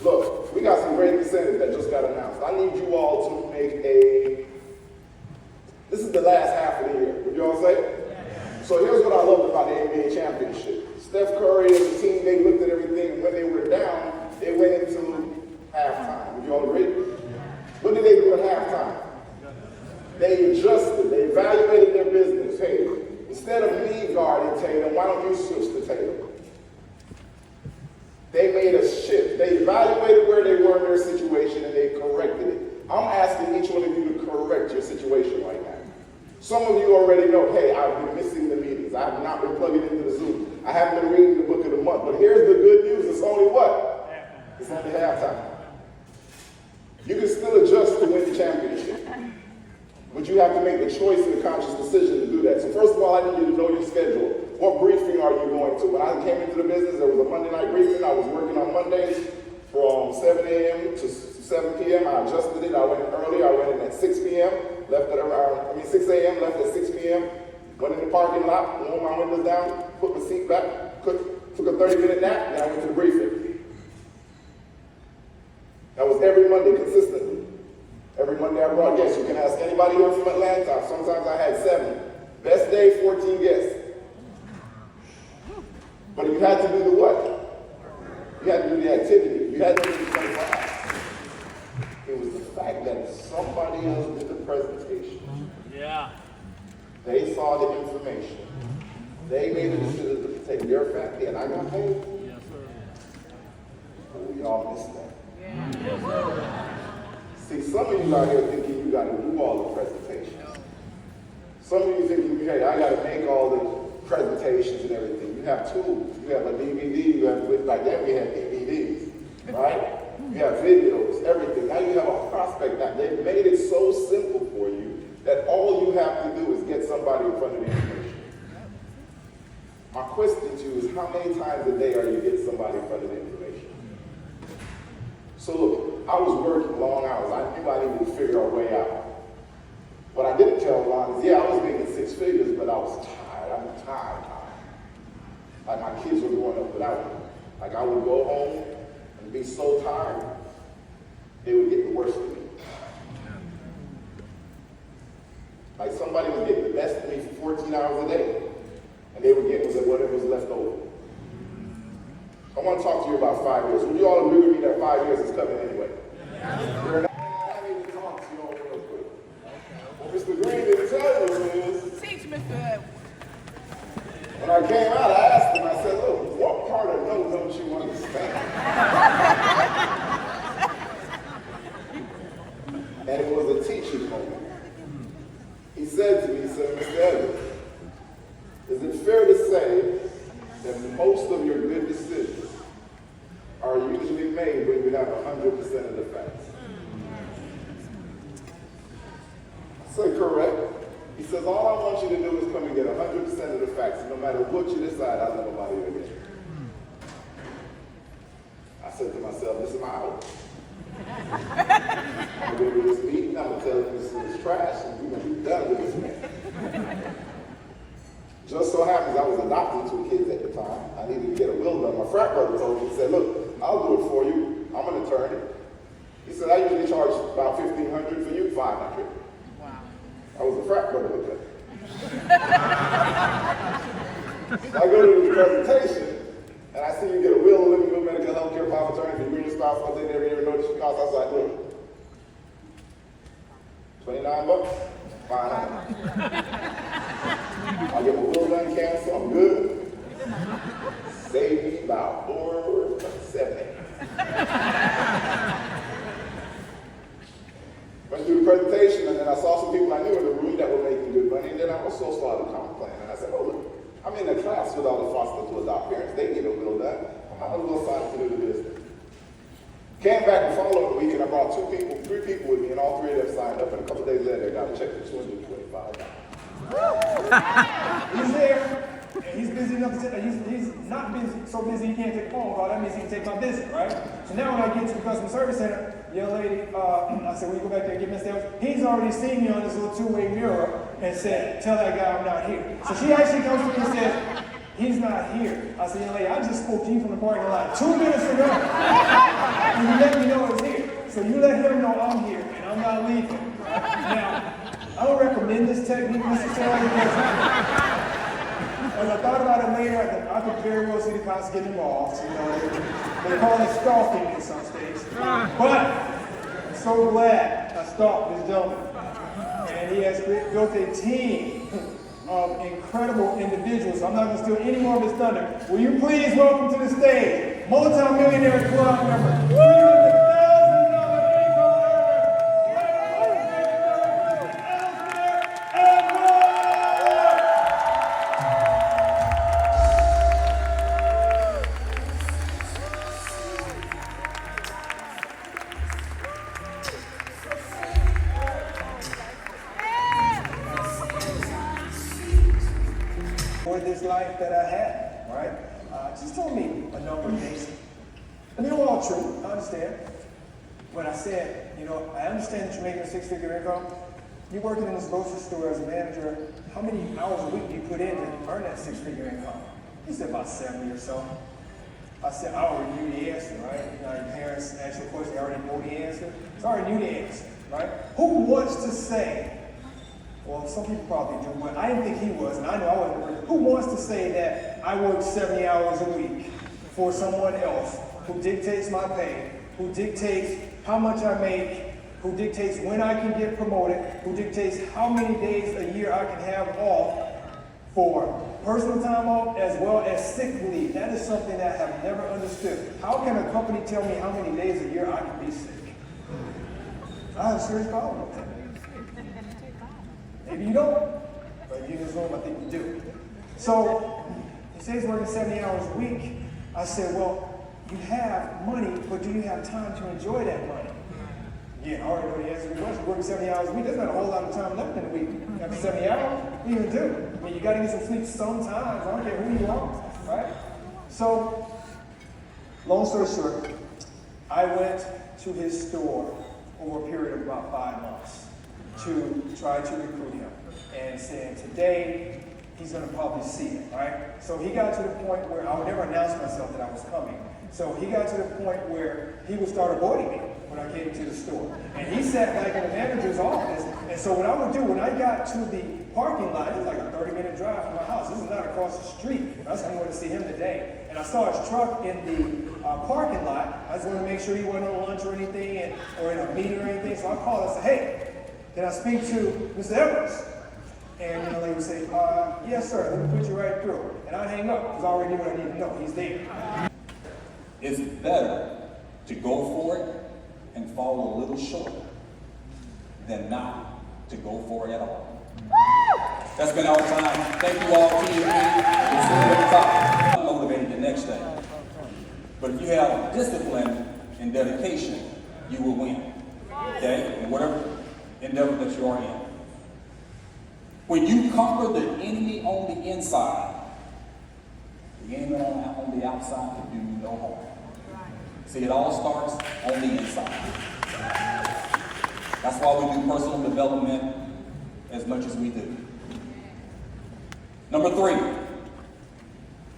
Look, we got some great incentives that just got announced. I need you all to make this is the last half of the year. Would you all say? So here's what I love about the NBA championship. Steph Curry and the team, they looked at everything, and when they were down, they went into halftime. Would you all agree? What did they do at halftime? They adjusted, they evaluated their business. Hey, instead of me guarding Tatum, why don't you switch to Tatum? They made a shift. They evaluated where they were in their situation and they corrected it. I'm asking each one of you to correct your situation right now. Some of you already know, hey, I've been missing the meetings. I have not been plugging into the Zoom. I haven't been reading the book of the month. But here's the good news. It's only what? It's only halftime. You can still adjust to win the championship. But you have to make the choice and the conscious decision to do that. So first of all, I need you to know your schedule. What briefing are you going to? When I came into the business, there was a Monday night briefing. I was working on Mondays from 7 a.m. to 7 p.m. I adjusted it. I went in early. I went in at 6 p.m. Left at around, 6 a.m. Left at 6 p.m. Went in the parking lot, rolled my windows down, put my seat back, took a 30-minute nap, and I went to the briefing. That was every Monday consistently. Every Monday I brought guests. You can ask anybody here from Atlanta. Sometimes I had 7. Best day, 14 guests. But you had to do the what? You had to do the activity. You had to do the 24 hours. It was the fact that somebody else did the presentation. Yeah. They saw the information. They made the decision to take their family, and I got paid. Yes, sir. But we all missed that. Yes, sir. See, some of you out here thinking you got to do all the presentations. Some of you thinking, hey, I got to make all the presentations and everything. You have tools. You have a DVD. You have, like then we had DVDs, right? You have videos, everything. Now you have a prospect. Now they've made it so simple for you that all you have to do is get somebody in front of the information. My question to you is, how many times a day are you getting somebody in front of the information? So look, I was working long hours. I knew I needed to figure a way out. What I didn't tell Ron is, yeah, I was making 6 figures, but I was tired. I'm tired. Like my kids were growing up without me. Like I would go home and be so tired, they would get the worst of me. Like somebody was getting the best of me for 14 hours a day, and they were getting whatever was left over. I want to talk to you about 5 years. Would you all agree with me that 5 years is coming anyway? I need to talk to you all real quick. What Mr. Green didn't tell you is, Teach Mr. Edwards. when I came out, I asked him, I said, look, what part of no don't you understand? And it was a teaching moment. He said to me, he said, Mr. Edwards, is it fair to say that most of your good decisions are usually made when you have 100% of the facts? I said, correct. He says, all I want you to do is come and get 100% of the facts. No matter what you decide, I'll never bother you again. I said to myself, this is my house. I'm going to this meeting, I'm going to tell him this is trash, and we're going to be done with this man. Just so happens I was adopting 2 kids at the time. I needed to get a will done. My frat brother told me, he said, look, I'll do it for you. I'm an attorney. He said, I usually charge about $1,500 for you, $500. Wow. I was a frat brother with that. So I go to this presentation, and I see you get a will of living will medical health care power of attorney for you and your spouse, but they never even know what it costs. I was like, look, $29, fine. I'll get my will done cancel, I'm good. Save me about $470. Went through the presentation, and then I saw some people I knew in the room that were making good money, and then I also started complaining. And I said, oh, look, I'm in a class with all the foster to adopt parents. They get a will done. I'm a little sign to do the business. Came back the following week, and I brought three people with me, and all three of them signed up, and a couple days later, I got a check for $225. He's there, and he's busy enough to take, he's not busy, so busy he can't take a phone call. That means he can take my visit, right? So now when I get to the customer service center, young lady, I said, will you go back there and get Miss Davis? He's already seen me on this little two-way mirror and said, tell that guy I'm not here. So she actually comes to me and says, he's not here. I said, young lady, I just spoke to you from the parking lot 2 minutes ago. And you let me know it's here. So you let him know I'm here and I'm not leaving. Now, I don't recommend this technique necessarily because as I thought about it later, I could very well see the cops get involved. You know, they call it stalking in some states. But I'm so glad I stalked this gentleman. And he has built a team of incredible individuals. I'm not going to steal any more of his thunder. Will you please welcome to the stage, multi-millionaire club member, $300,000 for this life that I had, right? Just told me a number of things. And they were all true, I understand. When I said, you know, I understand that you're making a six-figure income. You're working in this grocery store as a manager. How many hours a week do you put in to earn that six-figure income? He said about 70 or so. I said, I already knew the answer, right? You know, your parents ask you a question, they already know the answer. So I already knew the answer, right? Who wants to say, well, some people probably do, but I didn't think he was, and I know I wasn't the person. Who wants to say that I work 70 hours a week for someone else who dictates my pay, who dictates how much I make, who dictates when I can get promoted, who dictates how many days a year I can have off for personal time off as well as sick leave? That is something that I have never understood. How can a company tell me how many days a year I can be sick? I have a serious problem with that. Maybe you don't, but in this room, I think you do. So, he says he's working 70 hours a week. I said, well, you have money, but do you have time to enjoy that money? Yeah, I already know the answer to the question. Working 70 hours a week, there's not a whole lot of time left in the week. After 70 hours, what do you even do? I mean, you gotta get some sleep sometimes. I don't care who you are, right? So, long story short, I went to his store over a period of about 5 months to try to recruit him, and saying today he's going to probably see it, right? So he got to the point where I would never announce myself that I was coming. So he got to the point where he would start avoiding me when I came to the store. And he sat back in the manager's office, and so what I would do when I got to the parking lot, it was like a 30-minute drive from my house. This is not across the street. I just wanted to see him today. And I saw his truck in the parking lot. I just wanted to make sure he wasn't on lunch or anything, or in a meeting or anything. So I called and said, hey, can I speak to Mr. Evans? And the lady would say, yes, sir, let me put you right through. And I'd hang up, because I already knew what I needed to know. He's there. It's better to go for it and fall a little short than not to go for it at all. That's been our time. Thank you all, TNV. We'll see you at the top. I'm motivated the next day. But if you have discipline and dedication, you will win. Okay? In whatever endeavor that you are in. When you conquer the enemy on the inside, the enemy on the outside can do you no harm. See, it all starts on the inside. That's why we do personal development as much as we do. Number 3,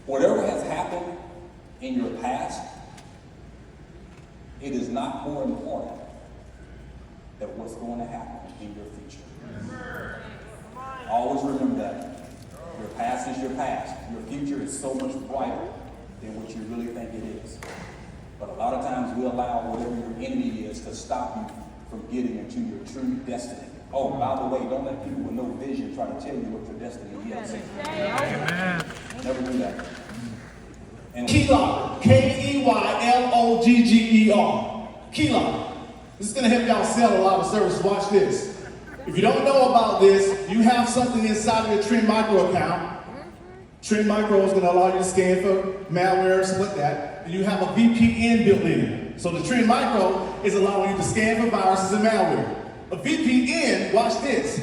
whatever has happened in your past, it is not more important than what's going to happen in your future. Always remember that. Your past is your past. Your future is so much brighter than what you really think it is. But a lot of times we allow whatever your enemy is to stop you from getting into your true destiny. Oh, by the way, don't let people with no vision try to tell you what your destiny is. Never do that. And Keylogger, Keylogger. Keylogger. This is going to help y'all sell a lot of services. Watch this. If you don't know about this, you have something inside of your Trend Micro account. Trend Micro is going to allow you to scan for malware, stuff like that. And you have a VPN built in. So the Trend Micro is allowing you to scan for viruses and malware. A VPN, watch this,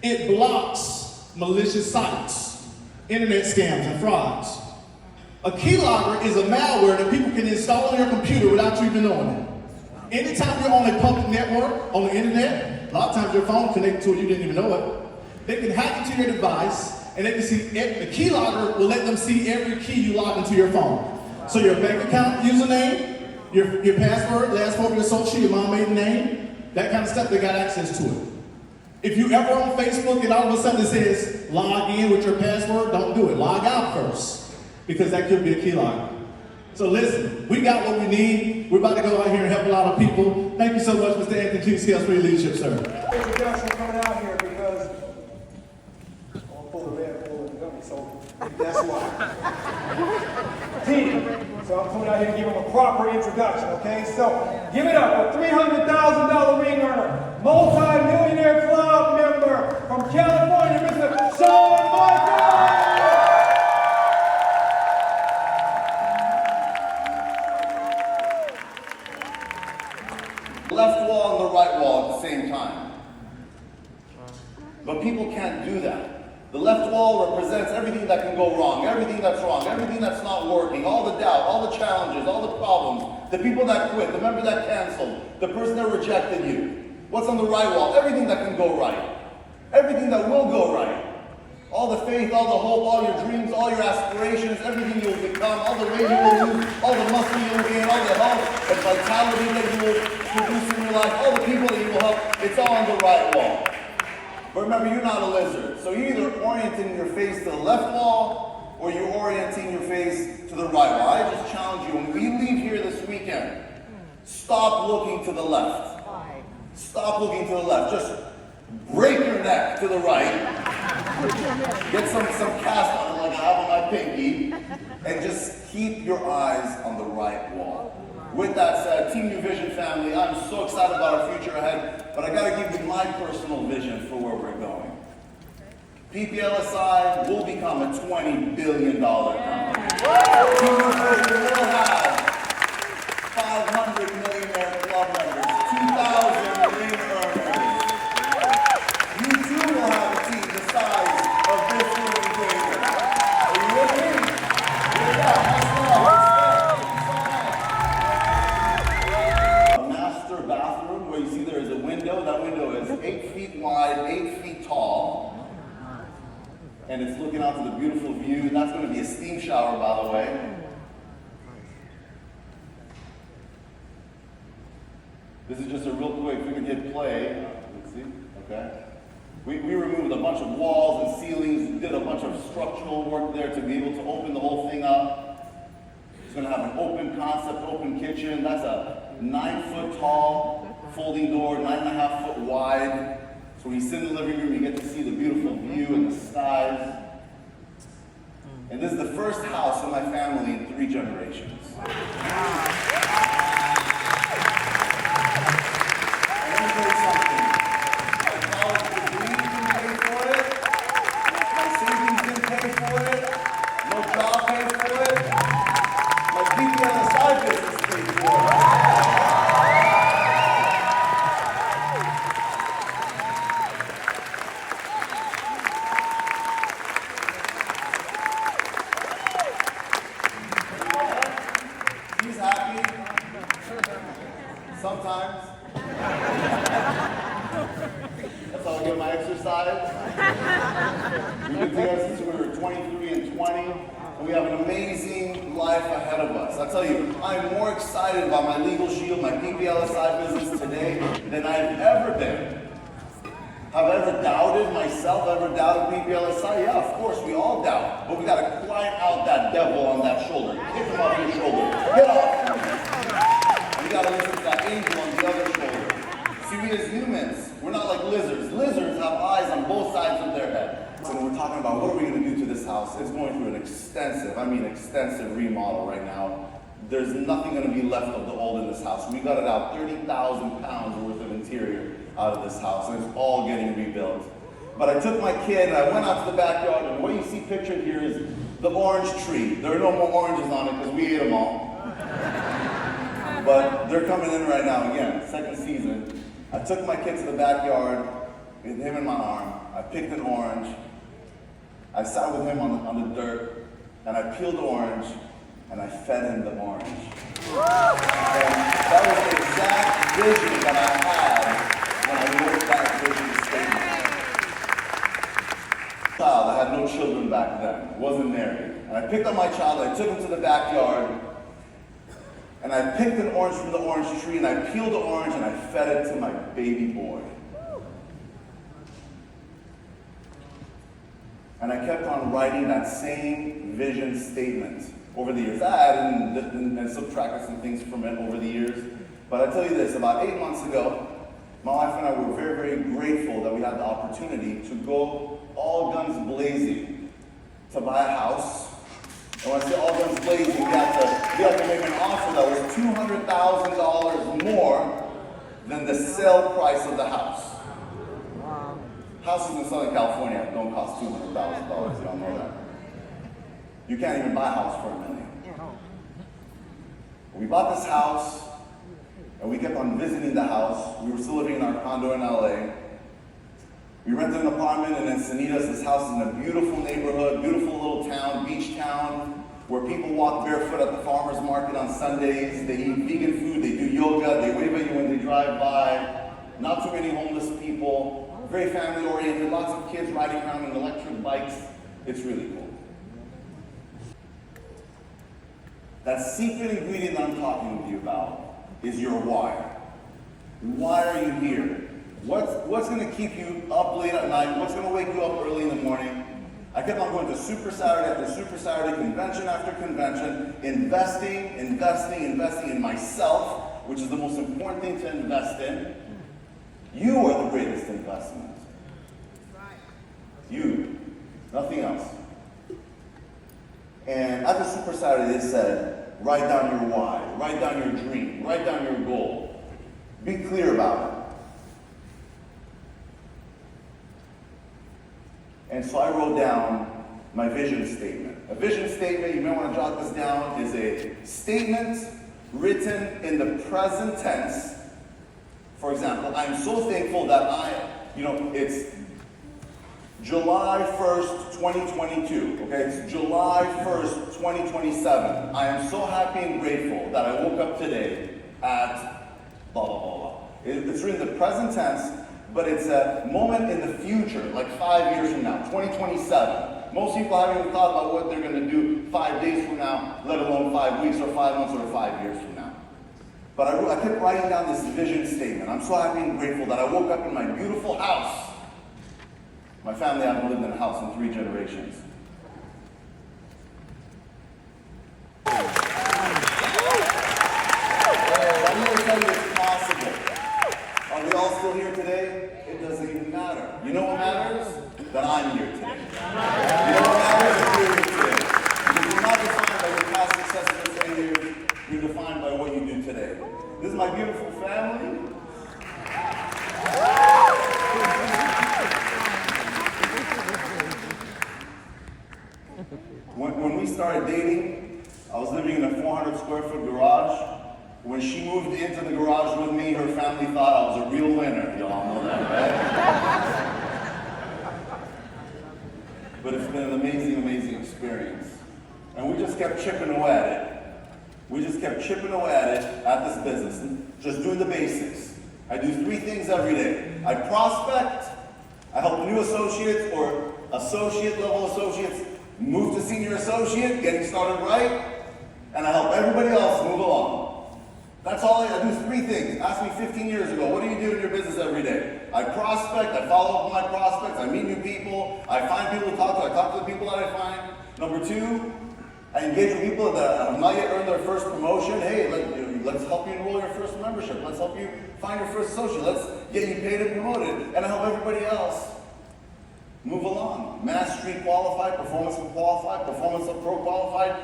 it blocks malicious sites, internet scams and frauds. A keylogger is a malware that people can install on your computer without you even knowing it. Anytime you're on a public network, on the internet, a lot of times your phone connected to it, you didn't even know it, they can hack into your device and they can see, the keylogger will let them see every key you log into your phone. So your bank account username, your password, last four of your social, your mom maiden name, that kind of stuff, they got access to it. If you ever on Facebook and all of a sudden it says, log in with your password, don't do it. Log out first, because that could be a keylogger. So listen, we got what we need. We're about to go out here and help a lot of people. Thank you so much, Mr. Anthony Q. Scales, for your leadership, sir. Introduction coming out here because I'll pull the red bull and gummy, so that's why. So I'm coming out here to give him a proper introduction, okay? So give it up for $300,000 ring earner, multi-millionaire club member from California, Mr. Shawn Michaels! Left wall and the right wall at the same time. But people can't do that. The left wall represents everything that can go wrong, everything that's not working, all the doubt, all the challenges, all the problems, the people that quit, the member that canceled, the person that rejected you. What's on the right wall? Everything that can go right. Everything that will go right. All the faith, all the hope, all your dreams, all your aspirations, everything you will become, all the weight you will lose, all the muscle you will gain, all the health and vitality that you will produce in your life, all the people that you will help, it's all on the right wall. But remember, you're not a lizard. So you're either orienting your face to the left wall or you're orienting your face to the right wall. I just challenge you, when we leave here this weekend, stop looking to the left. Stop looking to the left. Just break your neck to the right. Get some cast on it like I have on my pinky. And just keep your eyes on the right wall. With that said, Team NuVision family, I'm so excited about our future ahead, but I gotta give you my personal vision for where we're going. PPLSI will become a $20 billion company. Team NuVision will have 500 millionaire club members, 2,000 ring earners. You too will have a team the size of this room today. Are you with me? Yeah, that's right. Bathroom where you see there is a window. That window is 8 feet wide, 8 feet tall, and it's looking out to the beautiful view. And that's going to be a steam shower, by the way. This is just a real quick. If we can hit play, let's see. Okay. We removed a bunch of walls and ceilings, did a bunch of structural work there to be able to open the whole thing up. It's going to have an open concept, open kitchen. That's a 9-foot tall folding door, 9.5 foot wide. So when you sit in the living room, you get to see the beautiful view and the skies. And this is the first house in my family in 3 generations. And let me tell you something. My college degree didn't pay for it. My savings didn't pay for it. No job paid for it. My PPLSI business paid for it. He's happy. Sometimes. That's how I get my exercise. We've been together since we were 23 and 20. And we have an amazing life ahead of us. I tell you, I'm more excited about my Legal Shield, my PPLSI business today than I've ever been. Have I ever doubted myself? Ever doubted PPLSI? Yeah, of course, we all doubt. But we gotta climb out that devil on that shoulder. Kick him off your shoulder. Get off. And you gotta listen to that angel on the other shoulder. See, we as humans, we're not like lizards. Lizards have eyes on both sides of their head. So when we're talking about what are we gonna do to this house, it's going through an extensive remodel right now. There's nothing gonna be left of the old in this house. We gutted out 30,000 pounds worth of interior out of this house, and it's all getting rebuilt. But I took my kid and I went out to the backyard, and what you see pictured here is the orange tree. There are no more oranges on it because we ate them all. But they're coming in right now again, second season. I took my kid to the backyard with him in my arm. I picked an orange. I sat with him on the dirt, and I peeled the orange, and I fed him the orange. And that was the exact vision that I had when I wrote that vision statement. Child, I had no children back then, wasn't married. And I picked up my child, I took him to the backyard, and I picked an orange from the orange tree, and I peeled the orange, and I fed it to my baby boy. And I kept on writing that same vision statement over the years. I added and subtracted some things from it over the years. But I tell you this, about 8 months ago, my wife and I were very, very grateful that we had the opportunity to go all guns blazing to buy a house. And when I say all guns blazing, we had to make an offer that was $200,000 more than the sale price of the house. Houses in Southern California don't cost $200,000, y'all know that. You can't even buy a house for $1 million. We bought this house, and we kept on visiting the house. We were still living in our condo in LA. We rented an apartment in Encinitas. This house is in a beautiful neighborhood, beautiful little town, beach town, where people walk barefoot at the farmer's market on Sundays. They eat vegan food, they do yoga, they wave at you when they drive by. Not too many homeless people. Very family oriented, lots of kids riding around in electric bikes. It's really cool. That secret ingredient that I'm talking with you about is your why. Why are you here? What's going to keep you up late at night? What's going to wake you up early in the morning? I kept on going to Super Saturday after Super Saturday, convention after convention, investing in myself, which is the most important thing to invest in. You are the greatest investment. You, nothing else. And at the Super Saturday, they said, write down your why, write down your dream, write down your goal. Be clear about it. And so I wrote down my vision statement. A vision statement, you may want to jot this down, is a statement written in the present tense. For example, I'm so thankful that it's July 1st, 2022, okay? It's July 1st, 2027. I am so happy and grateful that I woke up today at blah, blah, blah, blah. It's written in the present tense, but it's a moment in the future, like 5 years from now, 2027. Most people haven't even thought about what they're gonna do 5 days from now, let alone 5 weeks or 5 months or 5 years from now. But I kept writing down this vision statement. I'm so happy and grateful that I woke up in my beautiful house. My family hasn't lived in a house in 3 generations. I'm going to tell you it's possible. Are we all still here today? It doesn't even matter. You know what matters? That I'm here today. You know what matters? That you're here today. Because you're not defined by your past success or failure. You're defined by what you do today. This is my beautiful family. When we started dating, I was living in a 400 square foot garage. When she moved into the garage with me, her family thought I was a real winner. Y'all know that, right? But it's been an amazing, amazing experience. And we just kept chipping away at it. We just kept chipping away at it, at this business, just doing the basics. I do 3 things every day. I prospect, I help new associates or associate level associates move to senior associate, getting started right, and I help everybody else move along. That's all I do, 3 things. Ask me 15 years ago, what do you do in your business every day? I prospect, I follow up on my prospects, I meet new people, I find people to talk to, I talk to the people that I find. Number two, I engage with people that have not yet earned their first promotion. Hey, let's help you enroll your first membership. Let's help you find your first associate. Let's get you paid and promoted. And I help everybody else move along. Mastery qualified, performance of qualified, performance of pro qualified,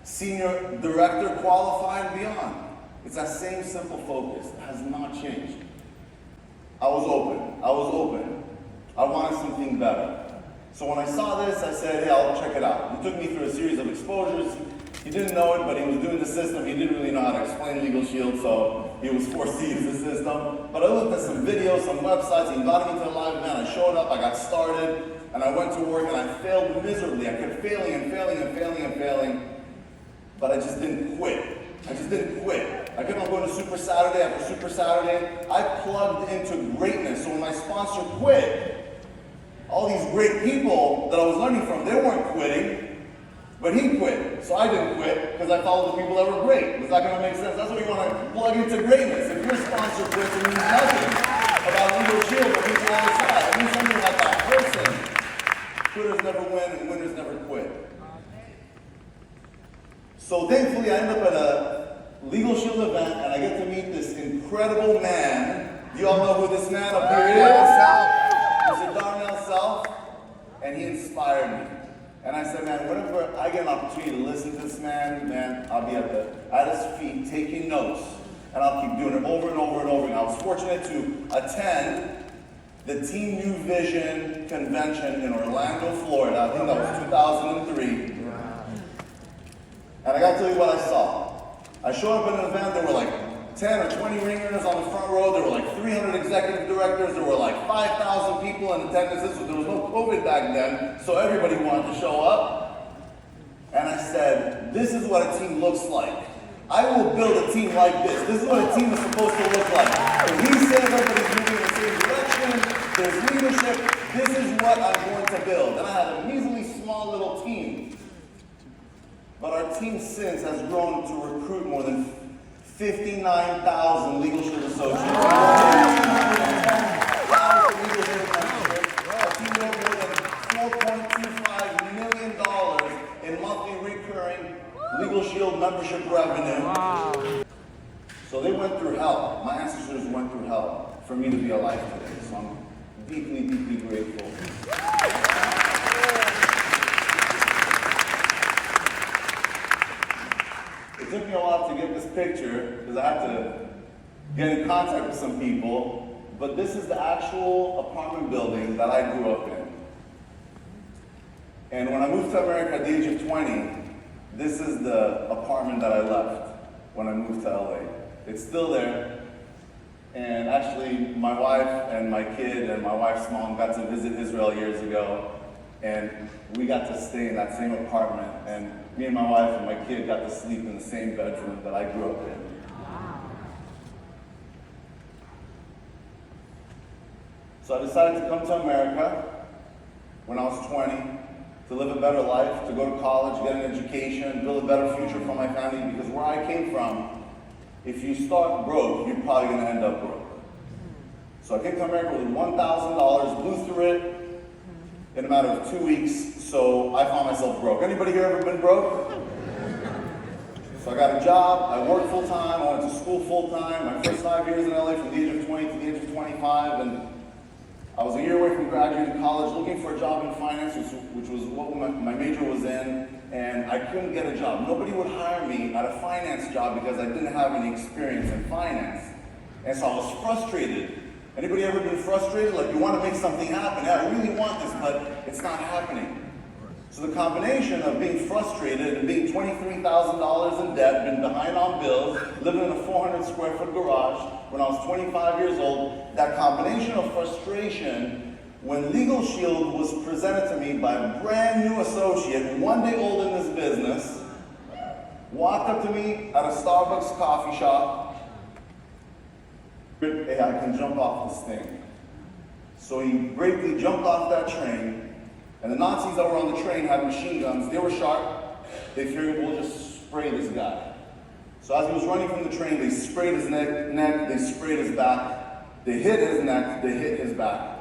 senior director qualified, and beyond. It's that same simple focus. It has not changed. I was open. I wanted something better. So when I saw this, I said, hey, I'll check it out. He took me through a series of exposures. He didn't know it, but he was doing the system. He didn't really know how to explain Legal Shield, so he was forced to use the system. But I looked at some videos, some websites. He invited me to a live event. I showed up, I got started, and I went to work, and I failed miserably. I kept failing and failing and failing and failing, but I just didn't quit. I kept on going to Super Saturday after Super Saturday. I plugged into greatness. So when my sponsor quit, all these great people that I was learning from, they weren't quitting, but he quit. So I didn't quit because I followed the people that were great. Is that going to make sense? That's what you want to plug into greatness. If your sponsor quits, it means nothing about Legal Shield or people on the side. It means something about that person. Quitters never win and winners never quit. So thankfully I end up at a Legal Shield event and I get to meet this incredible man. Do you all know who this man up here is? Mr. Darnell Self, and he inspired me. And I said, man, whenever I get an opportunity to listen to this man, I'll be at his feet taking notes, and I'll keep doing it over and over and over. And I was fortunate to attend the NuVision convention in Orlando, Florida. I think that was 2003. And I got to tell you what I saw. I showed up at an event, there were like 10 or 20 ringers on the front row. There were like 300 executive directors. There were like 5,000 people in attendance. There was no COVID back then, so everybody wanted to show up. And I said, this is what a team looks like. I will build a team like this. This is what a team is supposed to look like. If he says everybody's moving in the same direction, there's leadership, this is what I'm going to build. And I had a measly small little team. But our team since has grown to recruit more than 59,000 Legal Shield associates. Our team wrote more than $4.25 million in monthly recurring Legal Shield membership revenue. Wow. So they went through hell. My ancestors went through hell for me to be alive today. So I'm deeply, deeply grateful. It took me a while to get this picture because I had to get in contact with some people, but this is the actual apartment building that I grew up in. And when I moved to America at the age of 20, this is the apartment that I left when I moved to LA. It's still there. And actually, my wife and my kid and my wife's mom got to visit Israel years ago, and we got to stay in that same apartment. And me and my wife and my kid got to sleep in the same bedroom that I grew up in. So I decided to come to America when I was 20 to live a better life, to go to college, get an education, build a better future for my family, because where I came from, if you start broke, you're probably going to end up broke. So I came to America with $1,000, blew through it in a matter of 2 weeks, so I found myself broke. Anybody here ever been broke? So I got a job, I worked full time, I went to school full time, my first 5 years in LA from the age of 20 to the age of 25, and I was a year away from graduating college, looking for a job in finance, which was what my major was in, and I couldn't get a job. Nobody would hire me at a finance job because I didn't have any experience in finance. And so I was frustrated. Anybody ever been frustrated? Like, you want to make something happen. Yeah, I really want this, but it's not happening. So the combination of being frustrated and being $23,000 in debt, being behind on bills, living in a 400 square foot garage when I was 25 years old, that combination of frustration, when Legal Shield was presented to me by a brand new associate, 1 day old in this business, walked up to me at a Starbucks coffee shop, hey, I can jump off this thing. So he bravely jumped off that train, and the Nazis that were on the train had machine guns. They were sharp. They figured, we'll just spray this guy. So as he was running from the train, they sprayed his neck, they sprayed his back, They hit his neck, they hit his back.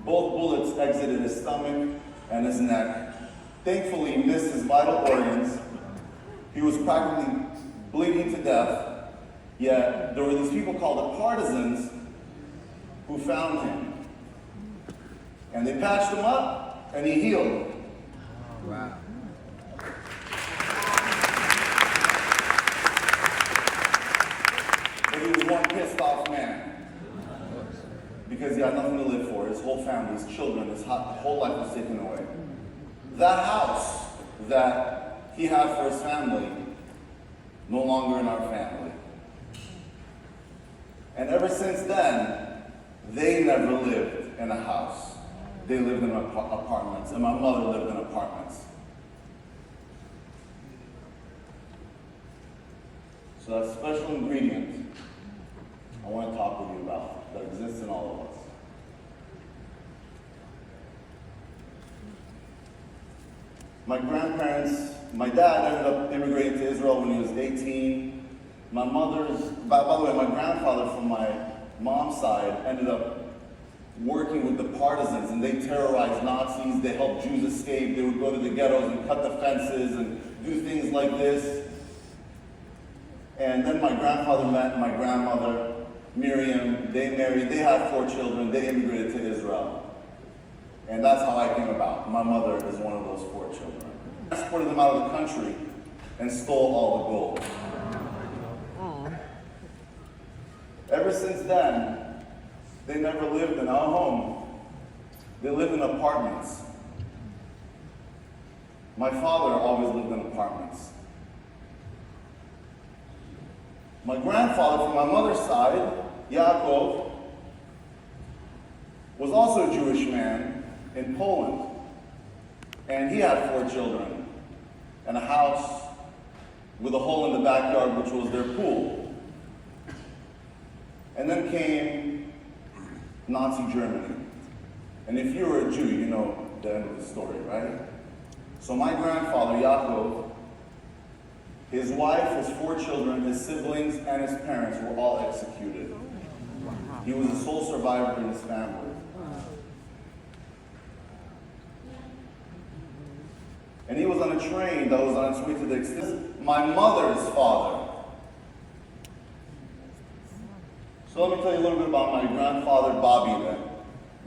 Both bullets exited his stomach and his neck. Thankfully, he missed his vital organs. He was practically bleeding to death. Yet, there were these people called the partisans who found him. And they patched him up, and he healed. Wow. But he was one pissed off man. Because he had nothing to live for. His whole family, his children, his whole life was taken away. That house that he had for his family, no longer in our family. And ever since then, they never lived in a house. They lived in apartments, and my mother lived in apartments. So that special ingredient I want to talk with you about that exists in all of us. My grandparents, my dad ended up immigrating to Israel when he was 18. My mother's, by the way, my grandfather from my mom's side ended up working with the partisans, and they terrorized Nazis. They helped Jews escape. They would go to the ghettos and cut the fences and do things like this. And then my grandfather met my grandmother, Miriam. They married. They had 4 children. They immigrated to Israel. And that's how I came about. My mother is one of those 4 children. I exported them out of the country and stole all the gold. Ever since then, they never lived in our home. They lived in apartments. My father always lived in apartments. My grandfather from my mother's side, Yaakov, was also a Jewish man in Poland. And he had 4 children and a house with a hole in the backyard, which was their pool. And then came Nazi Germany. And if you're a Jew, you know the end of the story, right? So my grandfather, Yaakov, his wife, his 4 children, his siblings, and his parents were all executed. He was the sole survivor in his family. And he was on a train that was on its way to the extent. My mother's father. So let me tell you a little bit about my grandfather, Babile.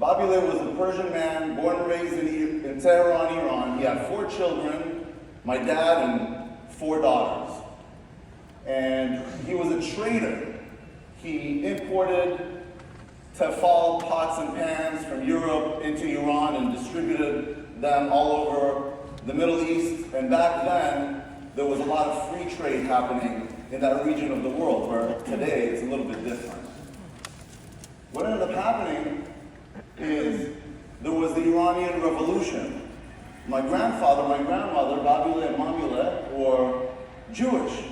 Babile was a Persian man, born and raised in Tehran, Iran. He had 4 children, my dad and 4 daughters. And he was a trader. He imported tefal pots and pans from Europe into Iran and distributed them all over the Middle East. And back then, there was a lot of free trade happening in that region of the world, where today it's a little bit different. What ended up happening is there was the Iranian Revolution. My grandfather, my grandmother, Babile and Mamile, were Jewish.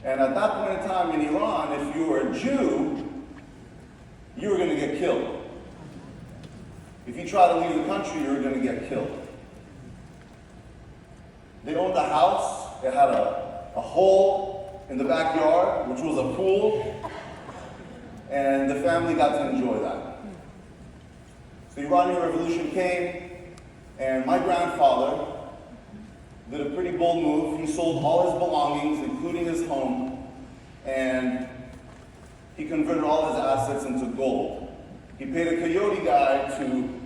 And at that point in time in Iran, if you were a Jew, you were going to get killed. If you tried to leave the country, you were going to get killed. They owned a house. It had a hole in the backyard, which was a pool. And the family got to enjoy that. So the Iranian Revolution came, and my grandfather did a pretty bold move. He sold all his belongings, including his home, and he converted all his assets into gold. He paid a coyote guy to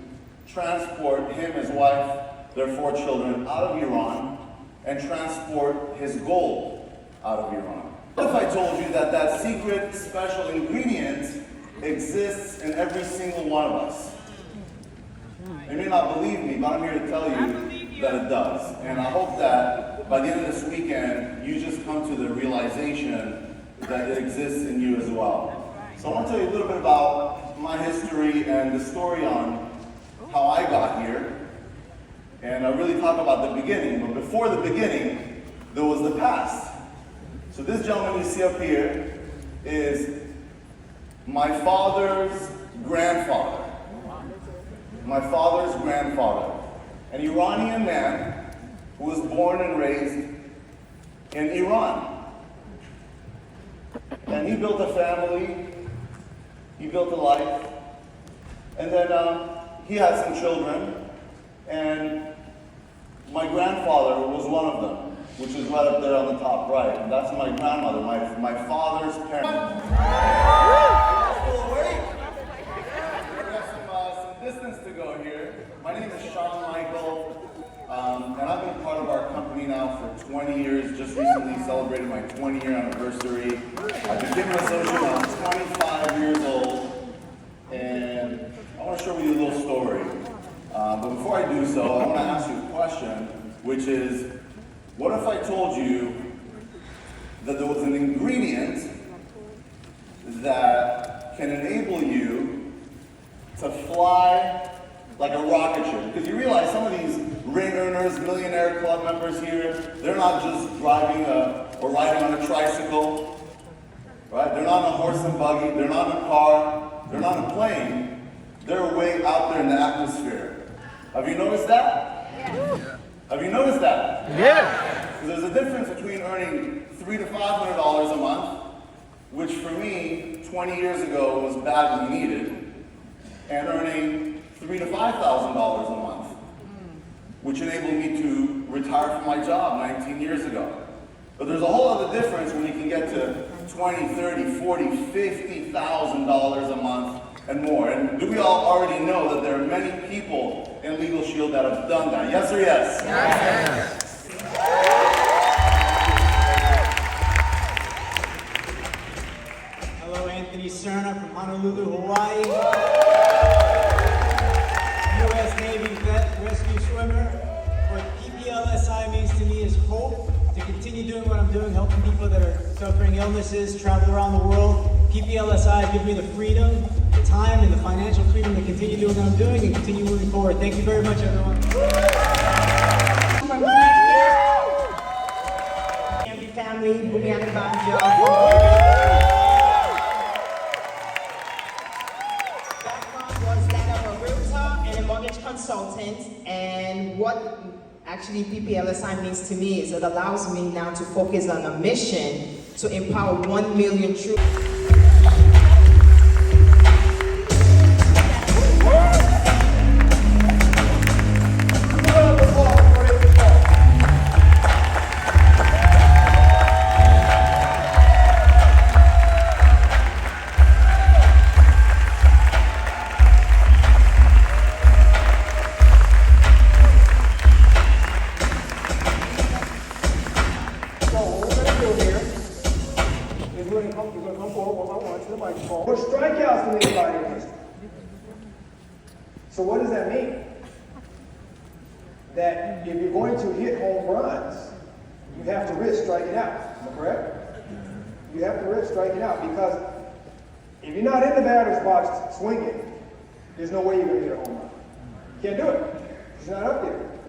transport him, his wife, their 4 children out of Iran and transport his gold out of Iran. What if I told you that that secret special ingredient exists in every single one of us? You may not believe me, but I'm here to tell you that it does. And I hope that by the end of this weekend, you just come to the realization that it exists in you as well. So I want to tell you a little bit about my history and the story on how I got here. And I really talk about the beginning, but before the beginning, there was the past. So this gentleman you see up here is my father's grandfather. My father's grandfather. An Iranian man who was born and raised in Iran. And he built a family. He built a life. And then he had some children, and my grandfather was one of them, which is right up there on the top right. And that's my grandmother, my father's parents. Still awake? We got some distance to go here. My name is Sean Michael, and I've been part of our company now for 20 years. Just recently celebrated my 20-year anniversary. I became an associate when I was 25 years old, and I want to share with you a little story. But before I do so, I want to ask you a question, which is, what if I told you that there was an ingredient that can enable you to fly like a rocket ship? Because you realize some of these ring earners, millionaire club members here, they're not just driving or riding on a tricycle, right? They're not on a horse and buggy, they're not in a car, they're not in a plane, they're way out there in the atmosphere. Have you noticed that? Yeah. Have you noticed that? Yeah. There's a difference between earning $300 to $500 a month, which for me, 20 years ago was badly needed, and earning $3,000 to $5,000 a month, which enabled me to retire from my job 19 years ago. But there's a whole other difference when you can get to $20,000, $30,000, $40,000, $50,000 a month and more. And do we all already know that there are many people in Legal Shield that have done that? Yes or yes? Yes. Hello, Anthony Cerna from Honolulu, Hawaii. U.S. Navy vet, rescue swimmer. What PPLSI means to me is hope to continue doing what I'm doing, helping people that are suffering illnesses, travel around the world. PPLSI gives me the freedom, the time, and the financial freedom to continue doing what I'm doing and continue moving forward. Thank you very much, everyone. TNV family, Bumian Banjo. Background was that of a realtor and a mortgage consultant, and what actually PPLSI means to me is it allows me now to focus on a mission to empower 1 million true. More strikeouts than anybody in history. So what does that mean? That if you're going to hit home runs, you have to risk striking out. Am I correct? You have to risk striking out, because if you're not in the batter's box swinging, there's no way you're going to hit a home run. You can't do it. It's not up there.